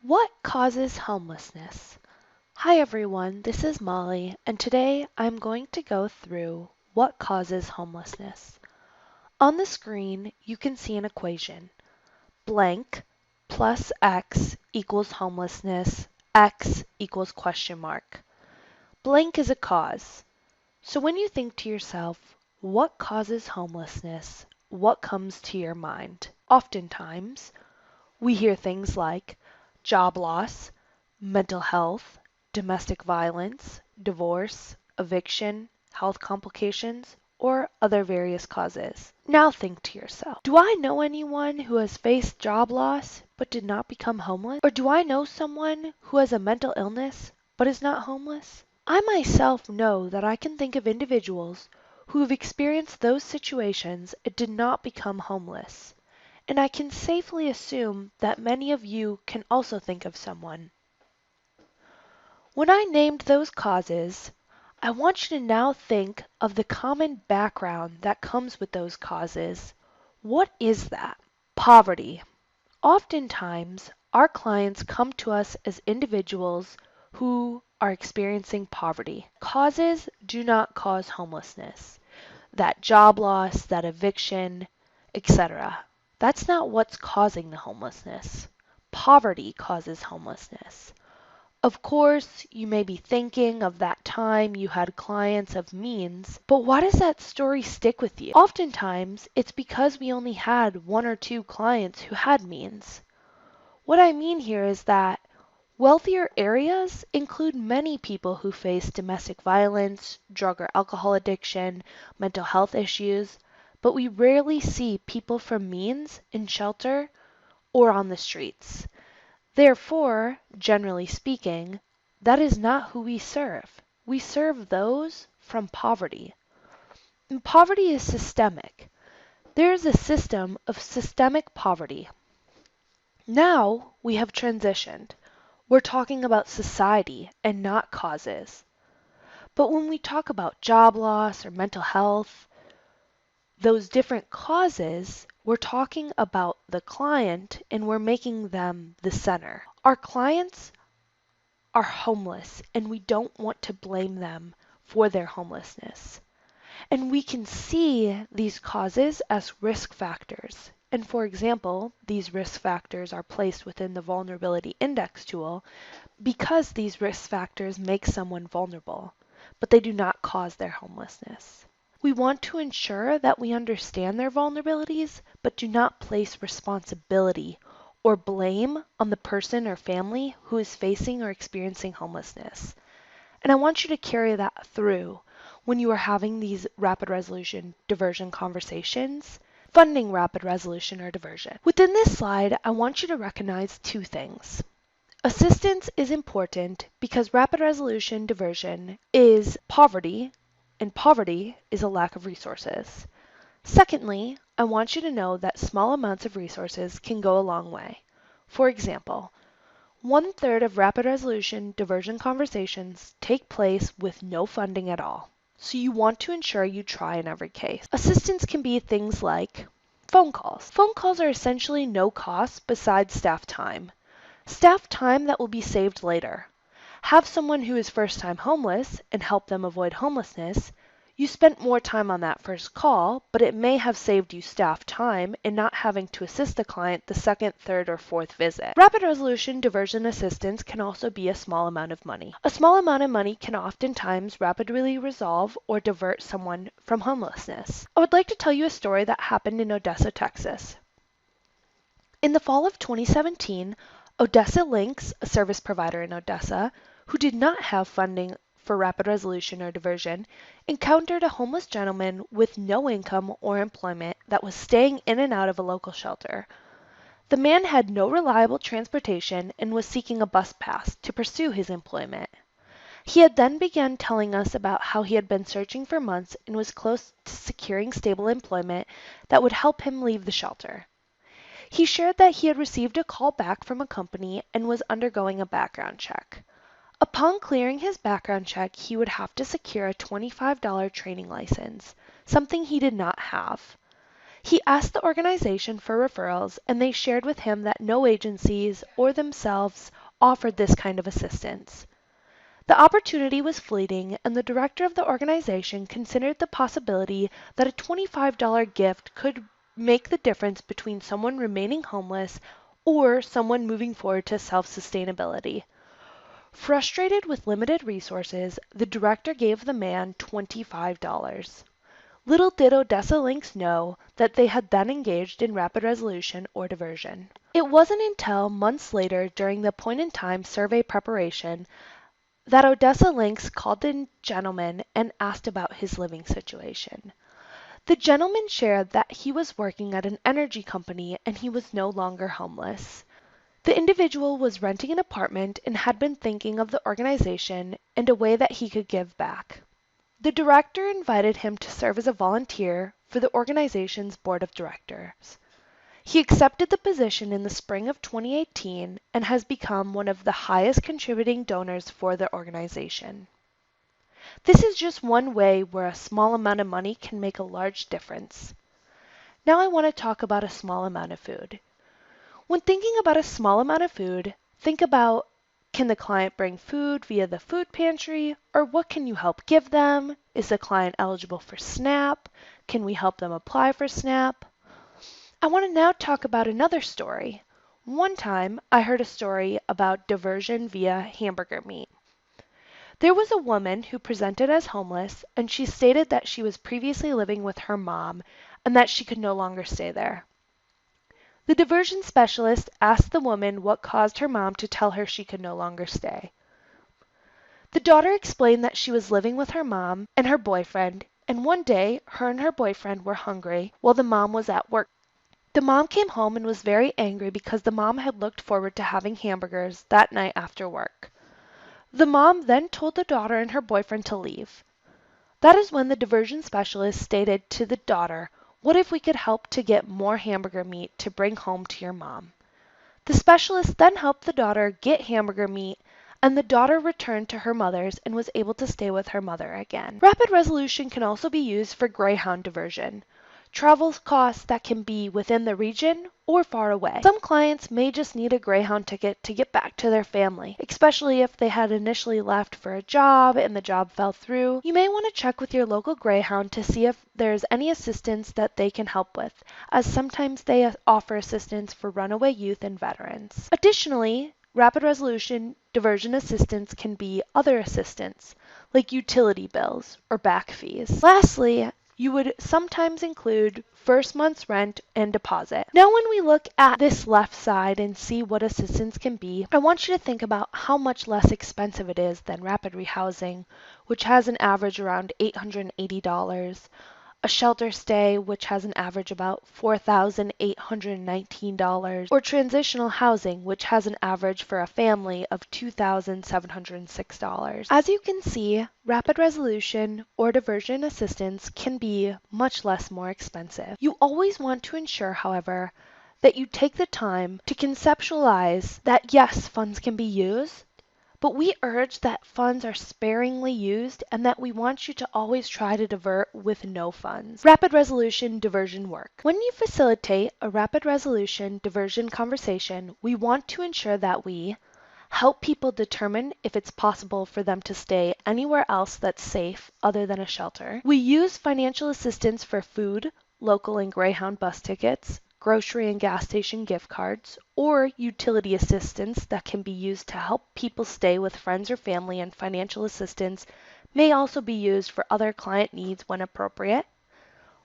Speaker 3: What causes homelessness? Hi everyone, this is Molly, and today I'm going to go through what causes homelessness. On the screen, you can see an equation. Blank plus X equals homelessness, X equals question mark. Blank is a cause. So when you think to yourself, what causes homelessness, what comes to your mind? Oftentimes, we hear things like job loss, mental health, domestic violence, divorce, eviction, health complications, or other various causes. Now think to yourself, do I know anyone who has faced job loss but did not become homeless? Or do I know someone who has a mental illness but is not homeless? I myself know that I can think of individuals who have experienced those situations and did not become homeless. And I can safely assume that many of you can also think of someone. When I named those causes, I want you to now think of the common background that comes with those causes. What is that? Poverty. Oftentimes, our clients come to us as individuals who are experiencing poverty. Causes do not cause homelessness. That job loss, that eviction, etc. That's not what's causing the homelessness. Poverty causes homelessness. Of course, you may be thinking of that time you had clients of means, but why does that story stick with you? Oftentimes, it's because we only had one or two clients who had means. What I mean here is that wealthier areas include many people who face domestic violence, drug or alcohol addiction, mental health issues, but we rarely see people from means in shelter or on the streets. Therefore, generally speaking, that is not who we serve. We serve those from poverty. And poverty is systemic. There is a system of systemic poverty. Now we have transitioned. We're talking about society and not causes. But when we talk about job loss or mental health, those different causes, we're talking about the client and we're making them the center. Our clients are homeless and we don't want to blame them for their homelessness. And we can see these causes as risk factors. And for example, these risk factors are placed within the vulnerability index tool because these risk factors make someone vulnerable, but they do not cause their homelessness. We want to ensure that we understand their vulnerabilities, but do not place responsibility or blame on the person or family who is facing or experiencing homelessness. And I want you to carry that through. when you are having these rapid resolution diversion conversations, funding rapid resolution or diversion. Within this slide, I want you to recognize two things. Assistance is important because rapid resolution diversion is poverty, and poverty is a lack of resources. Secondly, I want you to know that small amounts of resources can go a long way. For example, 1/3 of rapid resolution diversion conversations take place with no funding at all. So you want to ensure you try in every case. Assistance can be things like phone calls. Phone calls are essentially no cost besides staff time. Staff time that will be saved later. Have someone who is first time homeless and help them avoid homelessness. You spent more time on that first call, but it may have saved you staff time in not having to assist the client the second, third, or fourth visit. Rapid resolution diversion assistance can also be a small amount of money. A small amount of money can oftentimes rapidly resolve or divert someone from homelessness. I would like to tell you a story that happened in Odessa, Texas. In the fall of 2017, Odessa Links, a service provider in Odessa, who did not have funding for rapid resolution or diversion, encountered a homeless gentleman with no income or employment that was staying in and out of a local shelter. The man had no reliable transportation and was seeking a bus pass to pursue his employment. He had then begun telling us about how he had been searching for months and was close to securing stable employment that would help him leave the shelter. He shared that he had received a call back from a company and was undergoing a background check. Upon clearing his background check, he would have to secure a $25 training license, something he did not have. He asked the organization for referrals, and they shared with him that no agencies or themselves offered this kind of assistance. The opportunity was fleeting, and the director of the organization considered the possibility that a $25 gift could make the difference between someone remaining homeless or someone moving forward to self-sustainability. Frustrated with limited resources, the director gave the man $25. Little did Odessa Links know that they had then engaged in rapid resolution or diversion. It wasn't until months later during the point-in-time survey preparation that Odessa Links called the gentleman and asked about his living situation. The gentleman shared that he was working at an energy company and he was no longer homeless. The individual was renting an apartment and had been thinking of the organization and a way that he could give back. The director invited him to serve as a volunteer for the organization's board of directors. He accepted the position in the spring of 2018 and has become one of the highest contributing donors for the organization. This is just one way where a small amount of money can make a large difference. Now I want to talk about a small amount of food. When thinking about a small amount of food, think about, can the client bring food via the food pantry, or what can you help give them? Is the client eligible for SNAP? Can we help them apply for SNAP? I want to now talk about another story. One time, I heard a story about diversion via hamburger meat. There was a woman who presented as homeless, and she stated that she was previously living with her mom and that she could no longer stay there. The diversion specialist asked the woman what caused her mom to tell her she could no longer stay. The daughter explained that she was living with her mom and her boyfriend, and one day her and her boyfriend were hungry while the mom was at work. The mom came home and was very angry because the mom had looked forward to having hamburgers that night after work. The mom then told the daughter and her boyfriend to leave. That is when the diversion specialist stated to the daughter, "What if we could help to get more hamburger meat to bring home to your mom?" The specialist then helped the daughter get hamburger meat, and the daughter returned to her mother's and was able to stay with her mother again. Rapid resolution can also be used for Greyhound diversion. Travel costs that can be within the region or far away. Some clients may just need a Greyhound ticket to get back to their family, especially if they had initially left for a job and the job fell through. You may want to check with your local Greyhound to see if there's any assistance that they can help with, as sometimes they offer assistance for runaway youth and veterans. Additionally, rapid resolution diversion assistance can be other assistance, like utility bills or back fees. Lastly, you would sometimes include first month's rent and deposit. Now when we look at this left side and see what assistance can be, I want you to think about how much less expensive it is than rapid rehousing, which has an average around $880, a shelter stay, which has an average about $4,819, or transitional housing, which has an average for a family of $2,706. As you can see, rapid resolution or diversion assistance can be much more expensive. You always want to ensure, however, that you take the time to conceptualize that yes, funds can be used, but we urge that funds are sparingly used and that we want you to always try to divert with no funds. Rapid resolution diversion work. When you facilitate a rapid resolution diversion conversation, we want to ensure that we help people determine if it's possible for them to stay anywhere else that's safe other than a shelter. We use financial assistance for food, local and Greyhound bus tickets, grocery and gas station gift cards, or utility assistance that can be used to help people stay with friends or family, and financial assistance may also be used for other client needs when appropriate,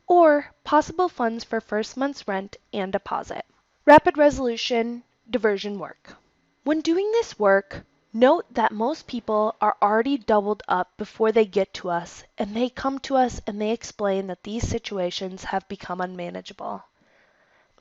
Speaker 3: or possible funds for first month's rent and deposit. Rapid resolution diversion work. When doing this work, note that most people are already doubled up before they get to us, and they come to us and they explain that these situations have become unmanageable.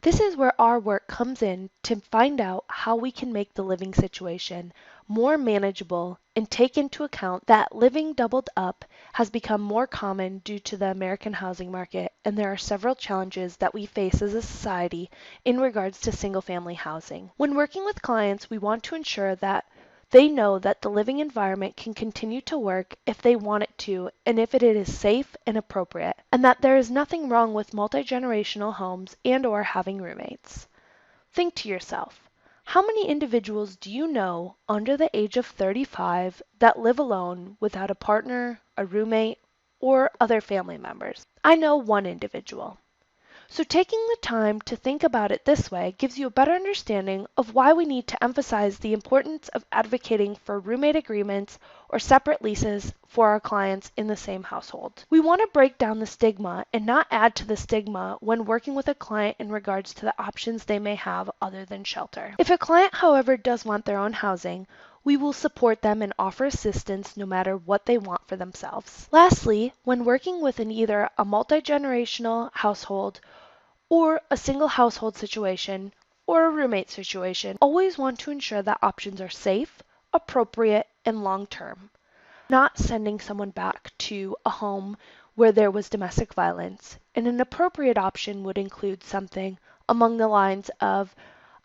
Speaker 3: This is where our work comes in to find out how we can make the living situation more manageable and take into account that living doubled up has become more common due to the American housing market, and there are several challenges that we face as a society in regards to single-family housing. When working with clients, we want to ensure that they know that the living environment can continue to work if they want it to, and if it is safe and appropriate, and that there is nothing wrong with multi-generational homes and or having roommates. Think to yourself, how many individuals do you know under the age of 35 that live alone without a partner, a roommate, or other family members? I know one individual. So taking the time to think about it this way gives you a better understanding of why we need to emphasize the importance of advocating for roommate agreements or separate leases for our clients in the same household. We want to break down the stigma and not add to the stigma when working with a client in regards to the options they may have other than shelter. If a client, however, does want their own housing, we will support them and offer assistance no matter what they want for themselves. Lastly, when working with either a multi-generational household or a single household situation, or a roommate situation, always want to ensure that options are safe, appropriate, and long-term. Not sending someone back to a home where there was domestic violence. And an appropriate option would include something along the lines of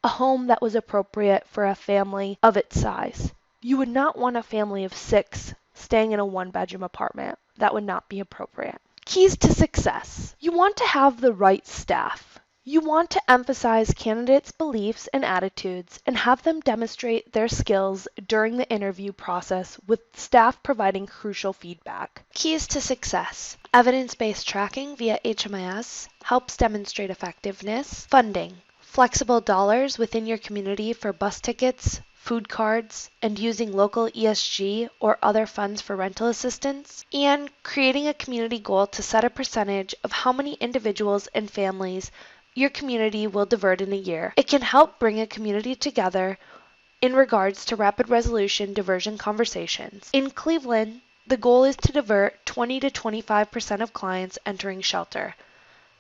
Speaker 3: a home that was appropriate for a family of its size. You would not want a family of 6 staying in a one-bedroom apartment. That would not be appropriate. Keys to success. You want to have the right staff. You want to emphasize candidates' beliefs and attitudes and have them demonstrate their skills during the interview process, with staff providing crucial feedback. Keys to success. Evidence-based tracking via hmis helps demonstrate effectiveness. Funding. Flexible dollars within your community for bus tickets, food cards, and using local ESG or other funds for rental assistance, and creating a community goal to set a percentage of how many individuals and families your community will divert in a year. It can help bring a community together in regards to rapid resolution diversion conversations. In Cleveland, the goal is to divert 20 to 25% of clients entering shelter.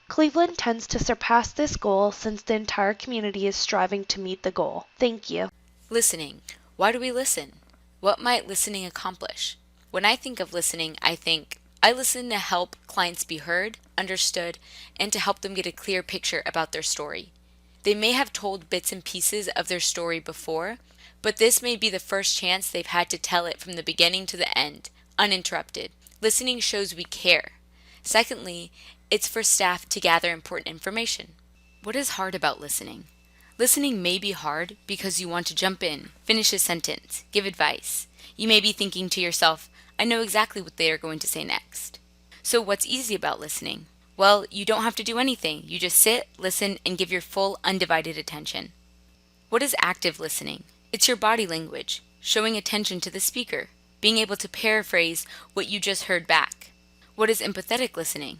Speaker 3: Cleveland tends to surpass this goal since the entire community is striving to meet the goal. Thank you.
Speaker 4: Listening. Why do we listen? What might listening accomplish? When I think of listening, I listen to help clients be heard, understood, and to help them get a clear picture about their story. They may have told bits and pieces of their story before, but this may be the first chance they've had to tell it from the beginning to the end, uninterrupted. Listening shows we care. Secondly, it's for staff to gather important information. What is hard about listening? Listening may be hard because you want to jump in, finish a sentence, give advice. You may be thinking to yourself, I know exactly what they are going to say next. So what's easy about listening? Well, you don't have to do anything. You just sit, listen, and give your full, undivided attention. What is active listening? It's your body language, showing attention to the speaker, being able to paraphrase what you just heard back. What is empathetic listening?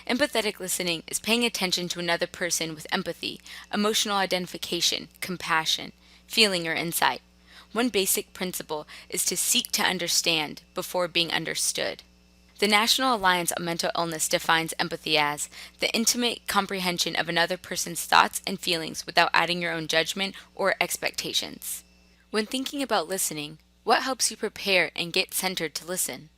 Speaker 4: Empathetic listening is paying attention to another person with empathy, emotional identification, compassion, feeling, or insight. One basic principle is to seek to understand before being understood. The National Alliance on Mental Illness defines empathy as the intimate comprehension of another person's thoughts and feelings without adding your own judgment or expectations. When thinking about listening, what helps you prepare and get centered to listen?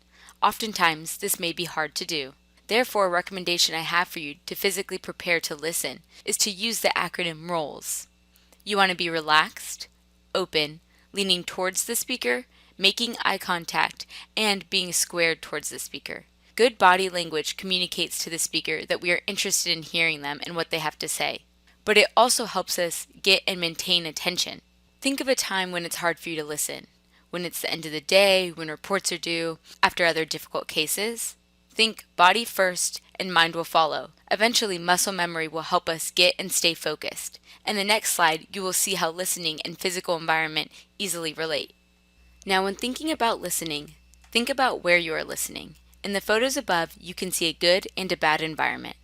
Speaker 4: Oftentimes, this may be hard to do. Therefore, a recommendation I have for you to physically prepare to listen is to use the acronym ROLLS. You want to be relaxed, open, leaning towards the speaker, making eye contact, and being squared towards the speaker. Good body language communicates to the speaker that we are interested in hearing them and what they have to say. But it also helps us get and maintain attention. Think of a time when it's hard for you to listen. When it's the end of the day, when reports are due, after other difficult cases. Think body first and mind will follow. Eventually, muscle memory will help us get and stay focused. In the next slide, you will see how listening and physical environment easily relate. Now, when thinking about listening, think about where you are listening. In the photos above, you can see a good and a bad environment.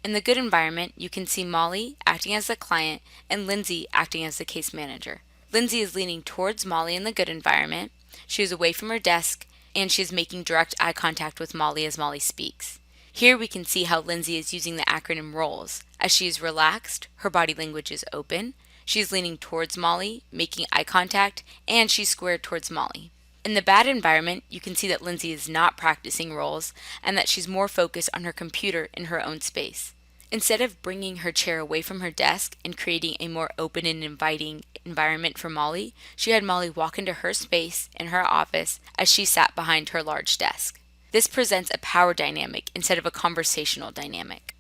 Speaker 4: In the good environment, you can see Molly acting as the client and Lindsay acting as the case manager. Lindsay is leaning towards Molly in the good environment. She is away from her desk, and she is making direct eye contact with Molly as Molly speaks. Here we can see how Lindsay is using the acronym ROLLS. As she is relaxed, her body language is open, she is leaning towards Molly, making eye contact, and she's squared towards Molly. In the bad environment, you can see that Lindsay is not practicing ROLLS and that she's more focused on her computer in her own space. Instead of bringing her chair away from her desk and creating a more open and inviting environment for Molly, she had Molly walk into her space in her office as she sat behind her large desk. This presents a power dynamic instead of a conversational dynamic.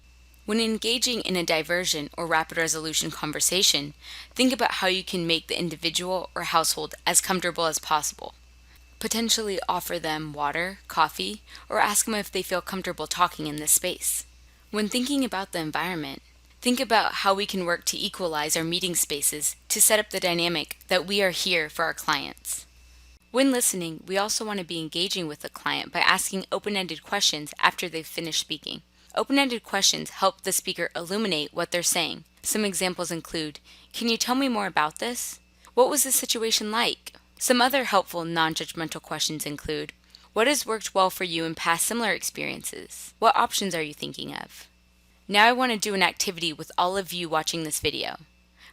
Speaker 4: When engaging in a diversion or rapid resolution conversation, think about how you can make the individual or household as comfortable as possible. Potentially offer them water, coffee, or ask them if they feel comfortable talking in this space. When thinking about the environment, think about how we can work to equalize our meeting spaces to set up the dynamic that we are here for our clients. When listening, we also want to be engaging with the client by asking open-ended questions after they've finished speaking. Open-ended questions help the speaker illuminate what they're saying. Some examples include, "Can you tell me more about this? What was the situation like?" Some other helpful non-judgmental questions include, "What has worked well for you in past similar experiences? What options are you thinking of?" Now I want to do an activity with all of you watching this video.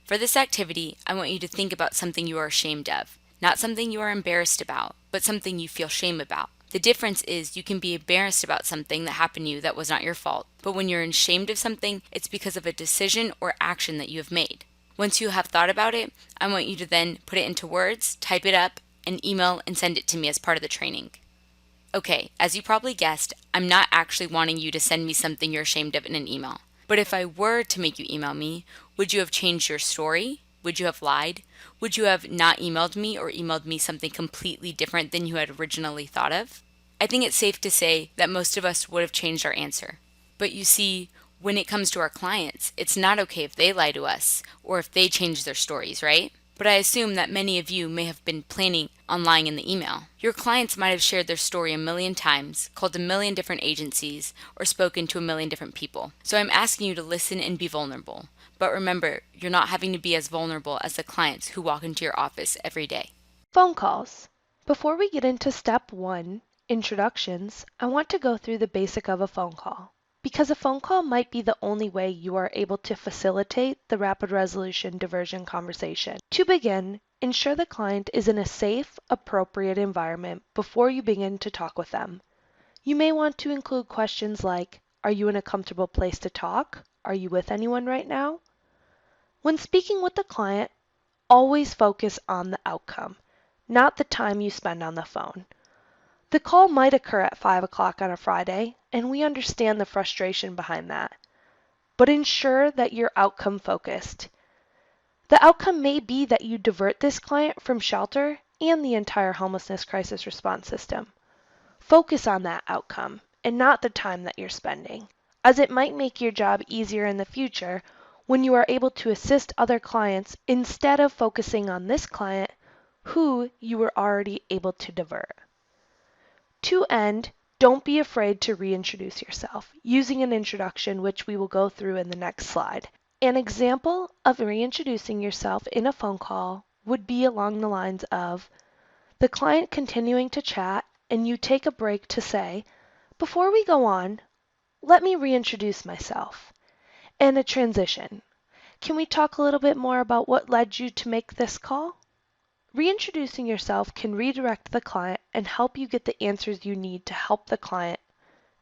Speaker 4: For this activity, I want you to think about something you are ashamed of. Not something you are embarrassed about, but something you feel shame about. The difference is you can be embarrassed about something that happened to you that was not your fault, but when you're ashamed of something, it's because of a decision or action that you have made. Once you have thought about it, I want you to then put it into words, type it up, and email and send it to me as part of the training. Okay, as you probably guessed, I'm not actually wanting you to send me something you're ashamed of in an email. But if I were to make you email me, would you have changed your story? Would you have lied? Would you have not emailed me or emailed me something completely different than you had originally thought of? I think it's safe to say that most of us would have changed our answer. But you see, when it comes to our clients, it's not okay if they lie to us or if they change their stories, right? But I assume that many of you may have been planning on lying in the email. Your clients might have shared their story a million times, called a million different agencies, or spoken to a million different people. So I'm asking you to listen and be vulnerable. But remember, you're not having to be as vulnerable as the clients who walk into your office every day.
Speaker 3: Phone calls. Before we get into step 1, introductions, I want to go through the basic of a phone call. Because a phone call might be the only way you are able to facilitate the rapid resolution diversion conversation. To begin, ensure the client is in a safe, appropriate environment before you begin to talk with them. You may want to include questions like, "Are you in a comfortable place to talk? Are you with anyone right now?" When speaking with the client, always focus on the outcome, not the time you spend on the phone. The call might occur at 5 o'clock on a Friday, and we understand the frustration behind that. But ensure that you're outcome focused. The outcome may be that you divert this client from shelter and the entire homelessness crisis response system. Focus on that outcome and not the time that you're spending, as it might make your job easier in the future when you are able to assist other clients instead of focusing on this client who you were already able to divert. To end, Don't be afraid to reintroduce yourself using an introduction, which we will go through in the next slide. An example of reintroducing yourself in a phone call would be along the lines of the client continuing to chat and you take a break to say, "Before we go on, let me reintroduce myself." And a transition. "Can we talk a little bit more about what led you to make this call?" Reintroducing yourself can redirect the client and help you get the answers you need to help the client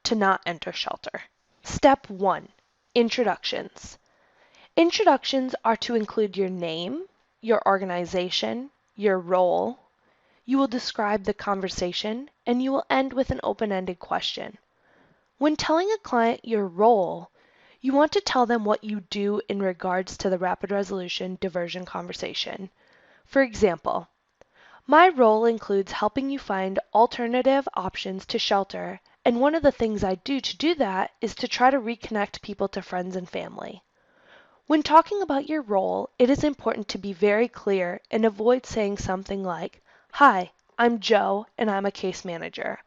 Speaker 3: to not enter shelter. Step 1. Introductions. Introductions are to include your name, your organization, your role. You will describe the conversation, and you will end with an open-ended question. When telling a client your role, you want to tell them what you do in regards to the rapid resolution diversion conversation. For example, my role includes helping you find alternative options to shelter, and one of the things I do to do that is to try to reconnect people to friends and family. When talking about your role, it is important to be very clear and avoid saying something like, "Hi, I'm Joe and I'm a case manager."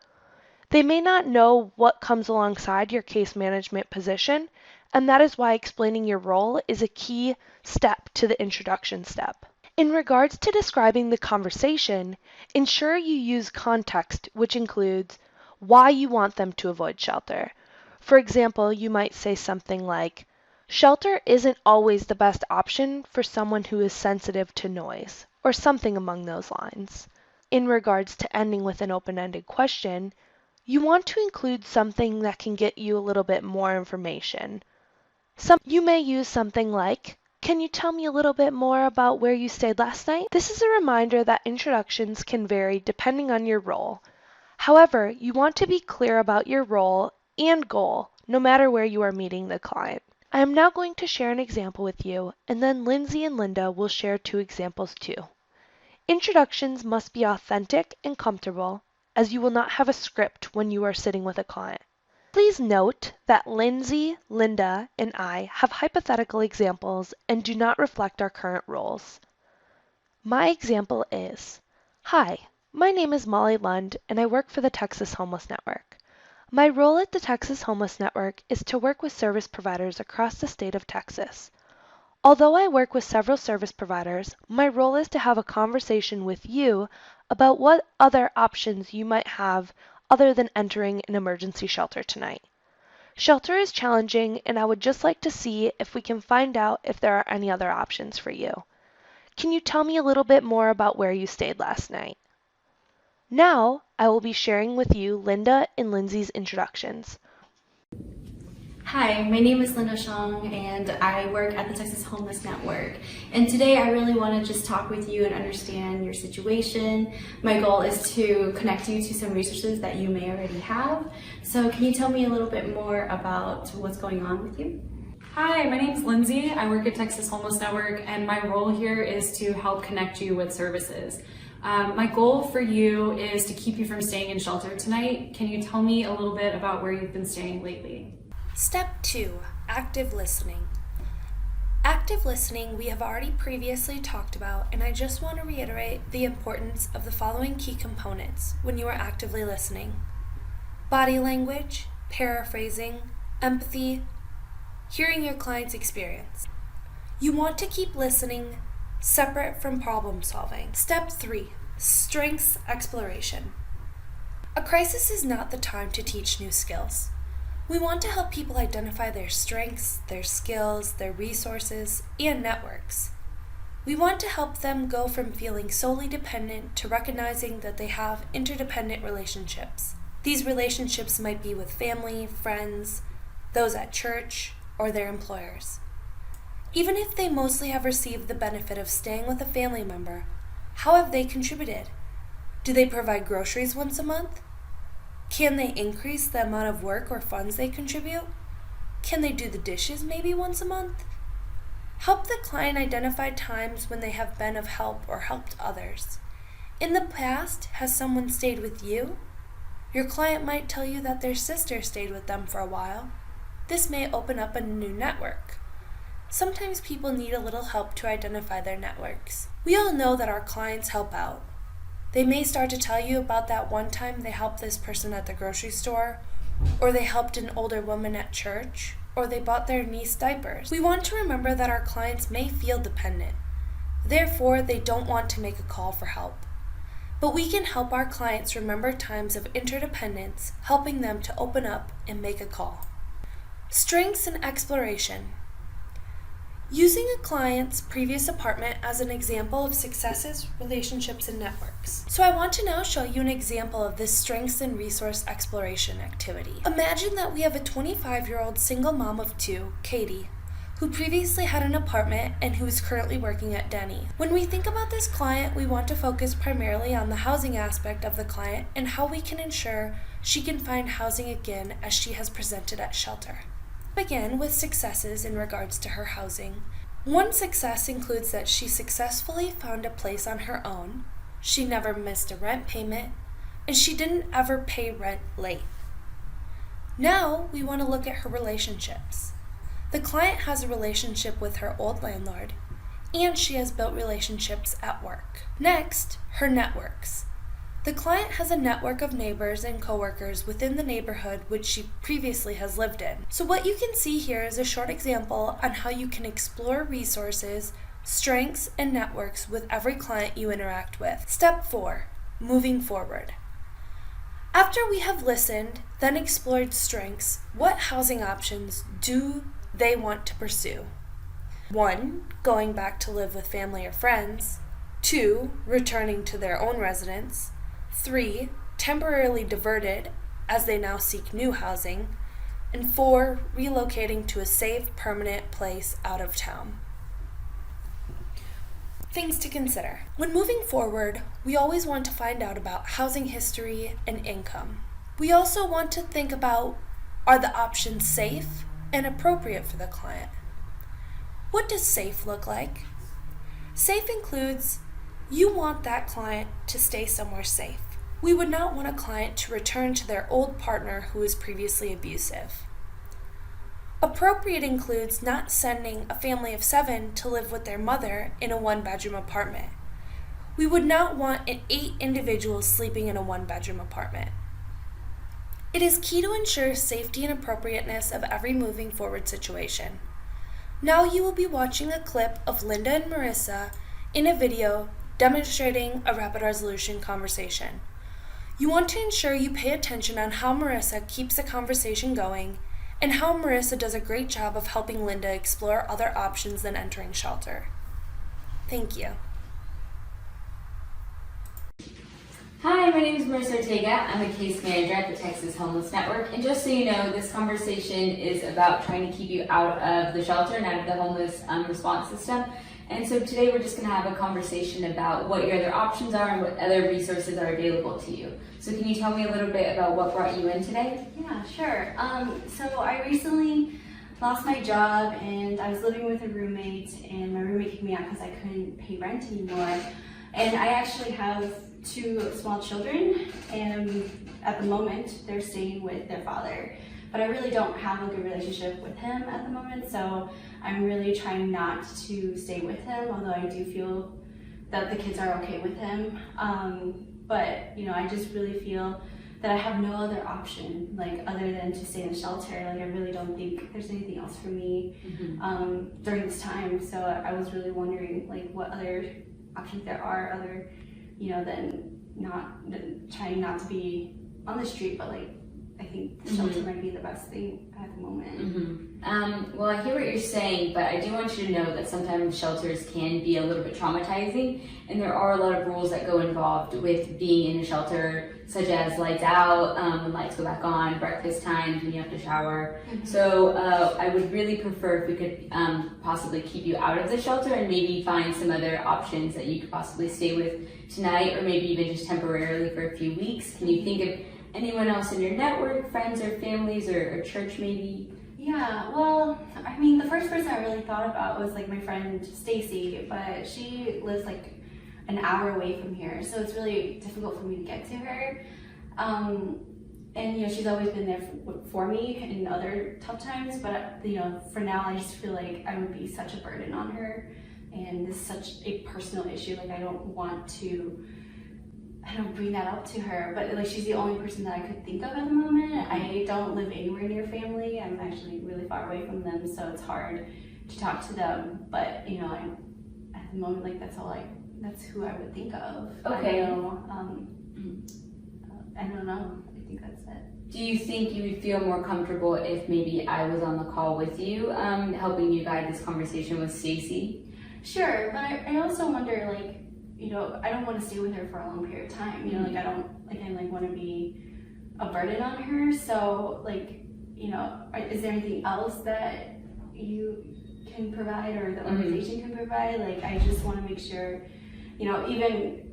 Speaker 3: They may not know what comes alongside your case management position, and that is why explaining your role is a key step to the introduction step. In regards to describing the conversation, ensure you use context, which includes why you want them to avoid shelter. For example, you might say something like, "Shelter isn't always the best option for someone who is sensitive to noise," or something along those lines. In regards to ending with an open-ended question, you want to include something that can get you a little bit more information. You may use something like, "Can you tell me a little bit more about where you stayed last night?" This is a reminder that introductions can vary depending on your role. However, you want to be clear about your role and goal, no matter where you are meeting the client. I am now going to share an example with you, and then Lindsay and Linda will share 2 examples too. Introductions must be authentic and comfortable, as you will not have a script when you are sitting with a client. Please note that Lindsay, Linda, and I have hypothetical examples and do not reflect our current roles. My example is, "Hi, my name is Molly Lund and I work for the Texas Homeless Network. My role at the Texas Homeless Network is to work with service providers across the state of Texas. Although I work with several service providers, my role is to have a conversation with you about what other options you might have other than entering an emergency shelter tonight. Shelter is challenging, and I would just like to see if we can find out if there are any other options for you. Can you tell me a little bit more about where you stayed last night?" Now, I will be sharing with you Linda and Lindsay's introductions.
Speaker 5: Hi, my name is Linda Shong and I work at the Texas Homeless Network. And today I really want to just talk with you and understand your situation. My goal is to connect you to some resources that you may already have. So can you tell me a little bit more about what's going on with you?
Speaker 1: Hi, my name's Lindsay. I work at Texas Homeless Network, and my role here is to help connect you with services. My goal for you is to keep you from staying in shelter tonight. Can you tell me a little bit about where you've been staying lately?
Speaker 6: Step 2. Active listening. Active listening we have already previously talked about, and I just want to reiterate the importance of the following key components when you are actively listening: body language, paraphrasing, empathy, hearing your client's experience. You want to keep listening separate from problem solving. Step 3. Strengths exploration. A crisis is not the time to teach new skills. We want to help people identify their strengths, their skills, their resources, and networks. We want to help them go from feeling solely dependent to recognizing that they have interdependent relationships. These relationships might be with family, friends, those at church, or their employers. Even if they mostly have received the benefit of staying with a family member, how have they contributed? Do they provide groceries once a month? Can they increase the amount of work or funds they contribute? Can they do the dishes maybe once a month? Help the client identify times when they have been of help or helped others. In the past, has someone stayed with you? Your client might tell you that their sister stayed with them for a while. This may open up a new network. Sometimes people need a little help to identify their networks. We all know that our clients help out. They may start to tell you about that one time they helped this person at the grocery store, or they helped an older woman at church, or they bought their niece diapers. We want to remember that our clients may feel dependent. Therefore, they don't want to make a call for help. But we can help our clients remember times of interdependence, helping them to open up and make a call. Strengths and exploration. Using a client's previous apartment as an example of successes, relationships, and networks. So I want to now show you an example of this strengths and resource exploration activity. Imagine that we have a 25-year-old single mom of two, Katie, who previously had an apartment and who is currently working at Denny. When we think about this client, we want to focus primarily on the housing aspect of the client and how we can ensure she can find housing again as she has presented at shelter. Begin with successes in regards to her housing. One success includes that she successfully found a place on her own, she never missed a rent payment, and she didn't ever pay rent late. Now we want to look at her relationships. The client has a relationship with her old landlord, and she has built relationships at work. Next, her networks. The client has a network of neighbors and coworkers within the neighborhood which she previously has lived in. So what you can see here is a short example on how you can explore resources, strengths, and networks with every client you interact with. Step 4, moving forward. After we have listened, then explored strengths, what housing options do they want to pursue? 1, going back to live with family or friends. 2, returning to their own residence. 3, temporarily diverted as they now seek new housing. And 4, relocating to a safe, permanent place out of town. Things to consider. When moving forward, we always want to find out about housing history and income. We also want to think about, are the options safe and appropriate for the client? What does safe look like? Safe includes, you want that client to stay somewhere safe. We would not want a client to return to their old partner who was previously abusive. Appropriate includes not sending a family of 7 to live with their mother in a 1-bedroom apartment. We would not want 8 individuals sleeping in a 1-bedroom apartment. It is key to ensure safety and appropriateness of every moving forward situation. Now you will be watching a clip of Linda and Marissa in a video demonstrating a rapid resolution conversation. You want to ensure you pay attention on how Marissa keeps the conversation going and how Marissa does a great job of helping Linda explore other options than entering shelter. Thank you.
Speaker 7: Hi, my name is Marissa Ortega. I'm a case manager at the Texas Homeless Network. And just so you know, this conversation is about trying to keep you out of the shelter and out of the homeless response system. And so today we're just going to have a conversation about what your other options are and what other resources are available to you. So can you tell me a little bit about what brought you in today?
Speaker 5: Yeah, sure. So I recently lost my job and I was living with a roommate, and my roommate kicked me out because I couldn't pay rent anymore. And I actually have 2 small children, and at the moment they're staying with their father. But I really don't have a good relationship with him at the moment, so I'm really trying not to stay with him, although I do feel that the kids are okay with him. But I just really feel that I have no other option, like other than to stay in the shelter. Like I really don't think there's anything else for me during this time. So I was really wondering like what other options there are, other than trying not to be on the street, but like I think the shelter might be the best thing at the moment.
Speaker 7: Well, I hear what you're saying, but I do want you to know that sometimes shelters can be a little bit traumatizing, and there are a lot of rules that go involved with being in a shelter, such as lights out, when lights go back on, breakfast times, when you have to shower. So I would really prefer if we could possibly keep you out of the shelter and maybe find some other options that you could possibly stay with tonight, or maybe even just temporarily for a few weeks. Can you think of anyone else in your network, friends or families or church maybe?
Speaker 5: Yeah, well, I mean, the first person I really thought about was like my friend Stacy, but she lives like an hour away from here, so it's really difficult for me to get to her. And she's always been there for me in other tough times, but for now I just feel like I would be such a burden on her, and this is such a personal issue. Like I don't want to I don't bring that up to her, but like she's the only person that I could think of at the moment. I don't live anywhere near family. I'm actually really far away from them, so it's hard to talk to them. But you know, at the moment, like that's who I would think of.
Speaker 7: Okay.
Speaker 5: I don't know. I think that's it.
Speaker 7: Do you think you would feel more comfortable if maybe I was on the call with you, helping you guide this conversation with Stacy?
Speaker 5: Sure, but I also wonder, like, you know, I don't want to stay with her for a long period of time. You know, like I don't, again, like want to be a burden on her. So, like, you know, is there anything else that you can provide or the organization can provide? Like, I just want to make sure, you know, even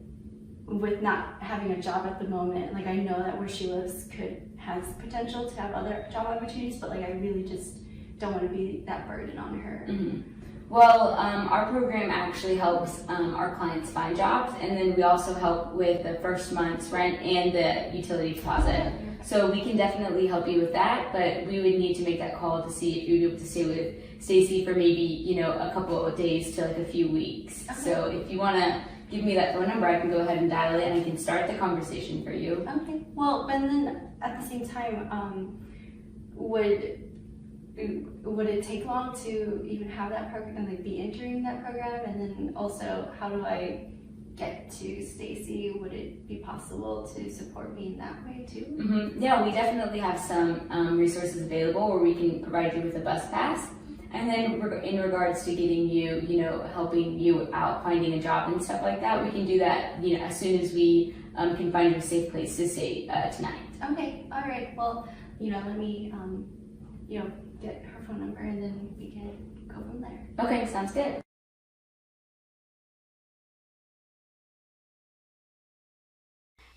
Speaker 5: with not having a job at the moment, like I know that where she lives has potential to have other job opportunities, but like I really just don't want to be that burden on her.
Speaker 7: Well, our program actually helps our clients find jobs, and then we also help with the first month's rent and the utility deposit. So we can definitely help you with that, but we would need to make that call to see if you would be able to stay with Stacy for maybe, you know, a couple of days to like a few weeks. Okay. So if you want to give me that phone number, I can go ahead and dial it and I can start the conversation for you.
Speaker 5: Okay. Well, and then at the same time, would it take long to even have that program and like be entering that program? And then also, how do I get to Stacy? Would it be possible to support me in that way too?
Speaker 7: Yeah, we definitely have some resources available where we can provide you with a bus pass. And then in regards to getting you, you know, helping you out finding a job and stuff like that, we can do that, you know, as soon as we can find you a safe place to stay tonight.
Speaker 5: Okay, all right. Well, you know, let me, you know, get her phone number and then we can go from there.
Speaker 7: Okay, sounds good.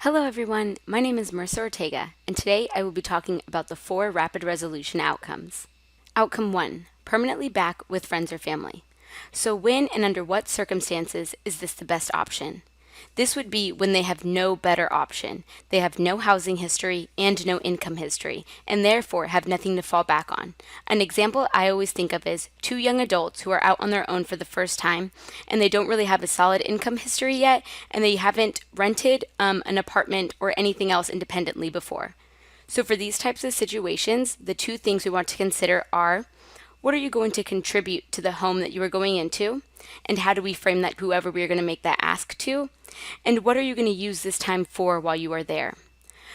Speaker 4: Hello everyone, my name is Marissa Ortega, and today I will be talking about the 4 rapid resolution outcomes. Outcome 1, permanently back with friends or family. So when and under what circumstances is this the best option? This would be when they have no better option. They have no housing history and no income history, and therefore have nothing to fall back on. An example I always think of is 2 young adults who are out on their own for the first time, and they don't really have a solid income history yet, and they haven't rented an apartment or anything else independently before. So for these types of situations, the 2 things we want to consider are: what are you going to contribute to the home that you are going into? And how do we frame that whoever we are going to make that ask to? And what are you going to use this time for while you are there?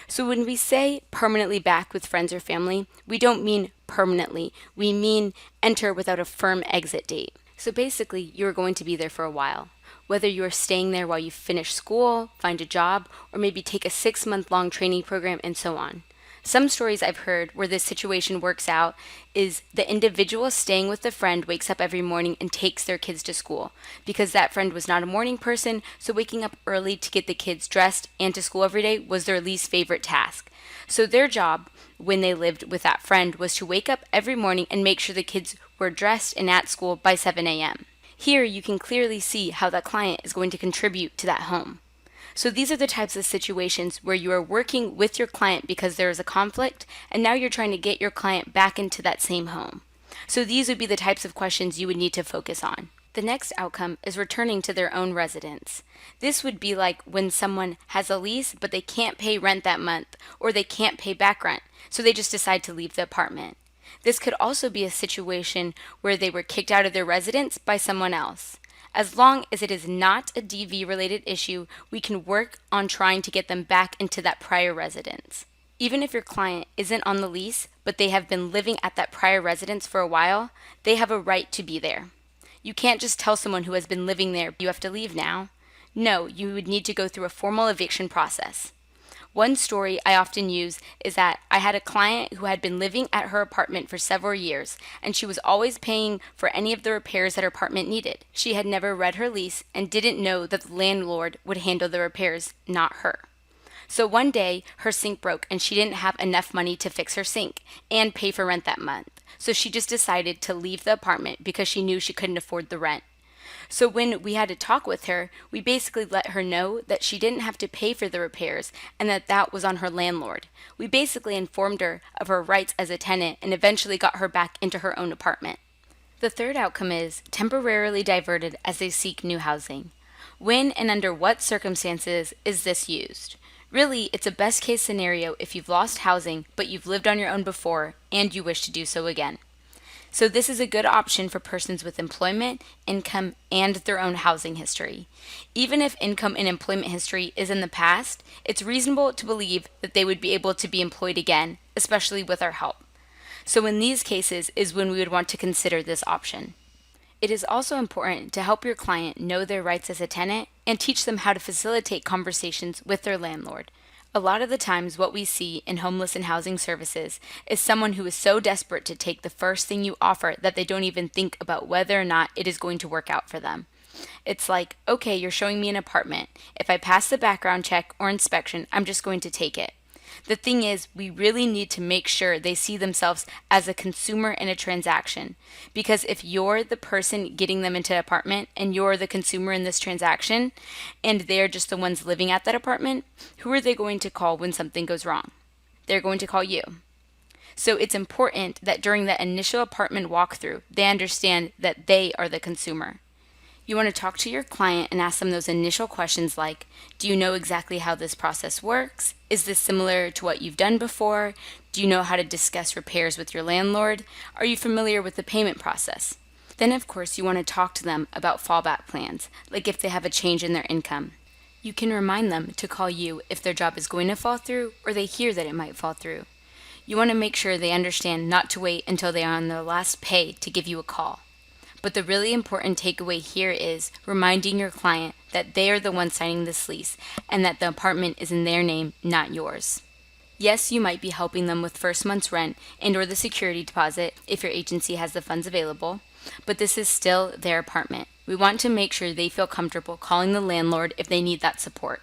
Speaker 4: So when we say permanently back with friends or family, we don't mean permanently. We mean enter without a firm exit date. So basically, you're going to be there for a while. Whether you are staying there while you finish school, find a job, or maybe take a 6-month-long training program and so on. Some stories I've heard where this situation works out is the individual staying with the friend wakes up every morning and takes their kids to school because that friend was not a morning person, so waking up early to get the kids dressed and to school every day was their least favorite task. So their job when they lived with that friend was to wake up every morning and make sure the kids were dressed and at school by 7 a.m. Here you can clearly see how that client is going to contribute to that home. So these are the types of situations where you are working with your client because there is a conflict, and now you're trying to get your client back into that same home. So these would be the types of questions you would need to focus on. The next outcome is returning to their own residence. This would be like when someone has a lease, but they can't pay rent that month, or they can't pay back rent, so they just decide to leave the apartment. This could also be a situation where they were kicked out of their residence by someone else. As long as it is not a DV-related issue, we can work on trying to get them back into that prior residence. Even if your client isn't on the lease, but they have been living at that prior residence for a while, they have a right to be there. You can't just tell someone who has been living there, you have to leave now. No, you would need to go through a formal eviction process. One story I often use is that I had a client who had been living at her apartment for several years, and she was always paying for any of the repairs that her apartment needed. She had never read her lease and didn't know that the landlord would handle the repairs, not her. So one day, her sink broke and she didn't have enough money to fix her sink and pay for rent that month. So she just decided to leave the apartment because she knew she couldn't afford the rent. So when we had to talk with her, we basically let her know that she didn't have to pay for the repairs and that was on her landlord. We basically informed her of her rights as a tenant and eventually got her back into her own apartment. The third outcome is temporarily diverted as they seek new housing. When and under what circumstances is this used? Really, it's a best case scenario if you've lost housing, but you've lived on your own before and you wish to do so again. So this is a good option for persons with employment, income, and their own housing history. Even if income and employment history is in the past, it's reasonable to believe that they would be able to be employed again, especially with our help. So in these cases is when we would want to consider this option. It is also important to help your client know their rights as a tenant and teach them how to facilitate conversations with their landlord. A lot of the times what we see in homeless and housing services is someone who is so desperate to take the first thing you offer that they don't even think about whether or not it is going to work out for them. It's like, okay, you're showing me an apartment. If I pass the background check or inspection, I'm just going to take it. The thing is, we really need to make sure they see themselves as a consumer in a transaction. Because if you're the person getting them into an apartment and you're the consumer in this transaction, and they're just the ones living at that apartment, who are they going to call when something goes wrong? They're going to call you. So it's important that during that initial apartment walkthrough, they understand that they are the consumer. You want to talk to your client and ask them those initial questions like, do you know exactly how this process works? Is this similar to what you've done before? Do you know how to discuss repairs with your landlord? Are you familiar with the payment process? Then, of course, you want to talk to them about fallback plans, like if they have a change in their income. You can remind them to call you if their job is going to fall through or they hear that it might fall through. You want to make sure they understand not to wait until they are on their last pay to give you a call. But the really important takeaway here is reminding your client that they are the one signing this lease and that the apartment is in their name, not yours. Yes, you might be helping them with first month's rent and or the security deposit if your agency has the funds available, but this is still their apartment. We want to make sure they feel comfortable calling the landlord if they need that support.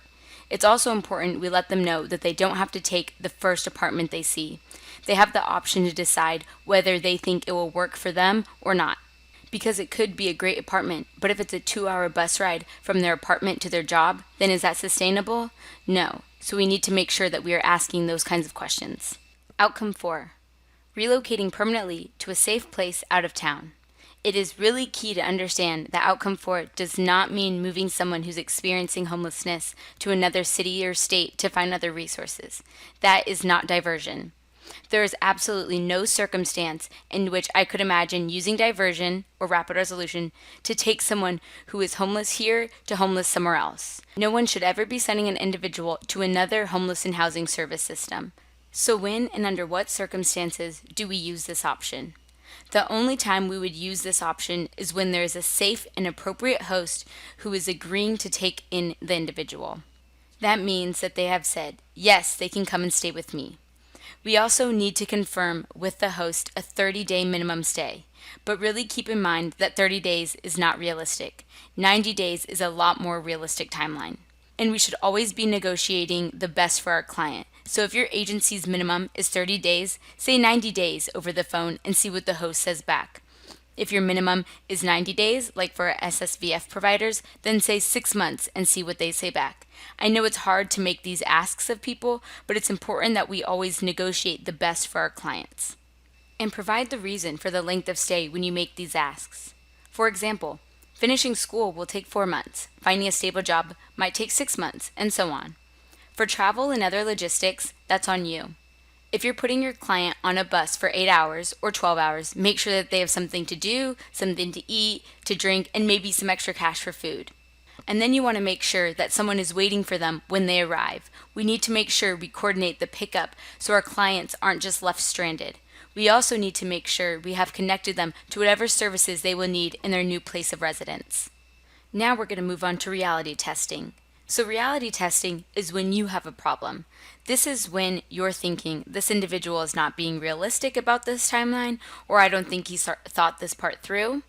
Speaker 4: It's also important we let them know that they don't have to take the first apartment they see. They have the option to decide whether they think it will work for them or not. Because it could be a great apartment, but if it's a 2-hour bus ride from their apartment to their job, then is that sustainable? No. So we need to make sure that we are asking those kinds of questions. Outcome 4. Relocating permanently to a safe place out of town. It is really key to understand that outcome 4 does not mean moving someone who's experiencing homelessness to another city or state to find other resources. That is not diversion. There is absolutely no circumstance in which I could imagine using diversion or rapid resolution to take someone who is homeless here to homeless somewhere else. No one should ever be sending an individual to another homeless and housing service system. So when and under what circumstances do we use this option? The only time we would use this option is when there is a safe and appropriate host who is agreeing to take in the individual. That means that they have said, yes, they can come and stay with me. We also need to confirm with the host a 30-day minimum stay, but really keep in mind that 30 days is not realistic. 90 days is a lot more realistic timeline. And we should always be negotiating the best for our client. So if your agency's minimum is 30 days, say 90 days over the phone and see what the host says back. If your minimum is 90 days, like for SSVF providers, then say 6 months and see what they say back. I know it's hard to make these asks of people, but it's important that we always negotiate the best for our clients. And provide the reason for the length of stay when you make these asks. For example, finishing school will take 4 months, finding a stable job might take 6 months, and so on. For travel and other logistics, that's on you. If you're putting your client on a bus for 8 hours or 12 hours, make sure that they have something to do, something to eat, to drink, and maybe some extra cash for food. And then you want to make sure that someone is waiting for them when they arrive. We need to make sure we coordinate the pickup so our clients aren't just left stranded. We also need to make sure we have connected them to whatever services they will need in their new place of residence. Now we're going to move on to reality testing. So reality testing is when you have a problem. This is when you're thinking this individual is not being realistic about this timeline, or I don't think he thought this part through.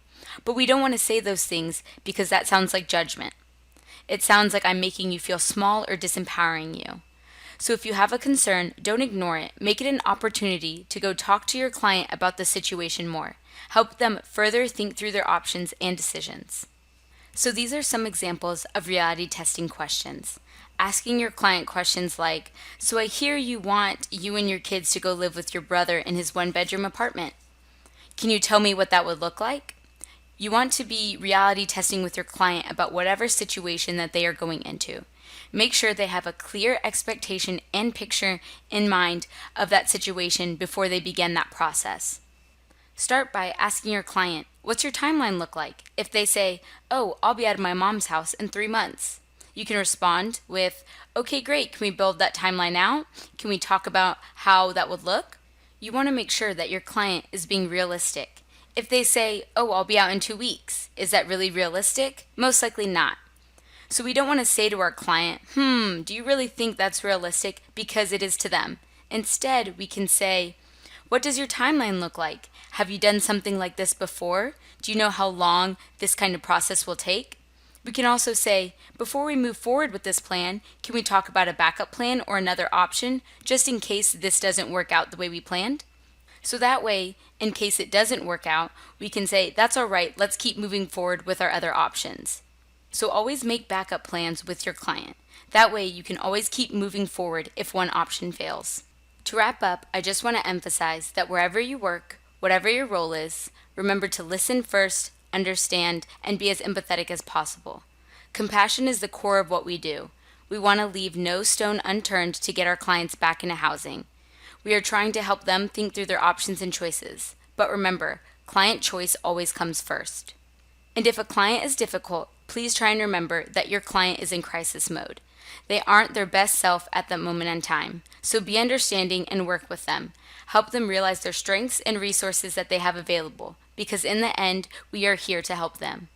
Speaker 4: But we don't want to say those things because that sounds like judgment. It sounds like I'm making you feel small or disempowering you. So if you have a concern, don't ignore it. Make it an opportunity to go talk to your client about the situation more. Help them further think through their options and decisions. So these are some examples of reality testing questions. Asking your client questions like, so I hear you want you and your kids to go live with your brother in his 1-bedroom apartment. Can you tell me what that would look like? You want to be reality testing with your client about whatever situation that they are going into. Make sure they have a clear expectation and picture in mind of that situation before they begin that process. Start by asking your client, what's your timeline look like? If they say, oh, I'll be out of my mom's house in 3 months, you can respond with, okay, great, can we build that timeline out? Can we talk about how that would look? You want to make sure that your client is being realistic. If they say, oh, I'll be out in 2 weeks, is that really realistic? Most likely not. So we don't want to say to our client, do you really think that's realistic? Because it is to them. Instead, we can say, what does your timeline look like? Have you done something like this before? Do you know how long this kind of process will take? We can also say, before we move forward with this plan, can we talk about a backup plan or another option, just in case this doesn't work out the way we planned? So that way, in case it doesn't work out, we can say, that's all right, let's keep moving forward with our other options. So always make backup plans with your client. That way you can always keep moving forward if one option fails. To wrap up, I just want to emphasize that wherever you work, whatever your role is, remember to listen first, understand, and be as empathetic as possible. Compassion is the core of what we do. We want to leave no stone unturned to get our clients back into housing. We are trying to help them think through their options and choices. But remember, client choice always comes first. And if a client is difficult, please try and remember that your client is in crisis mode. They aren't their best self at that moment in time. So be understanding and work with them. Help them realize their strengths and resources that they have available, because in the end, we are here to help them.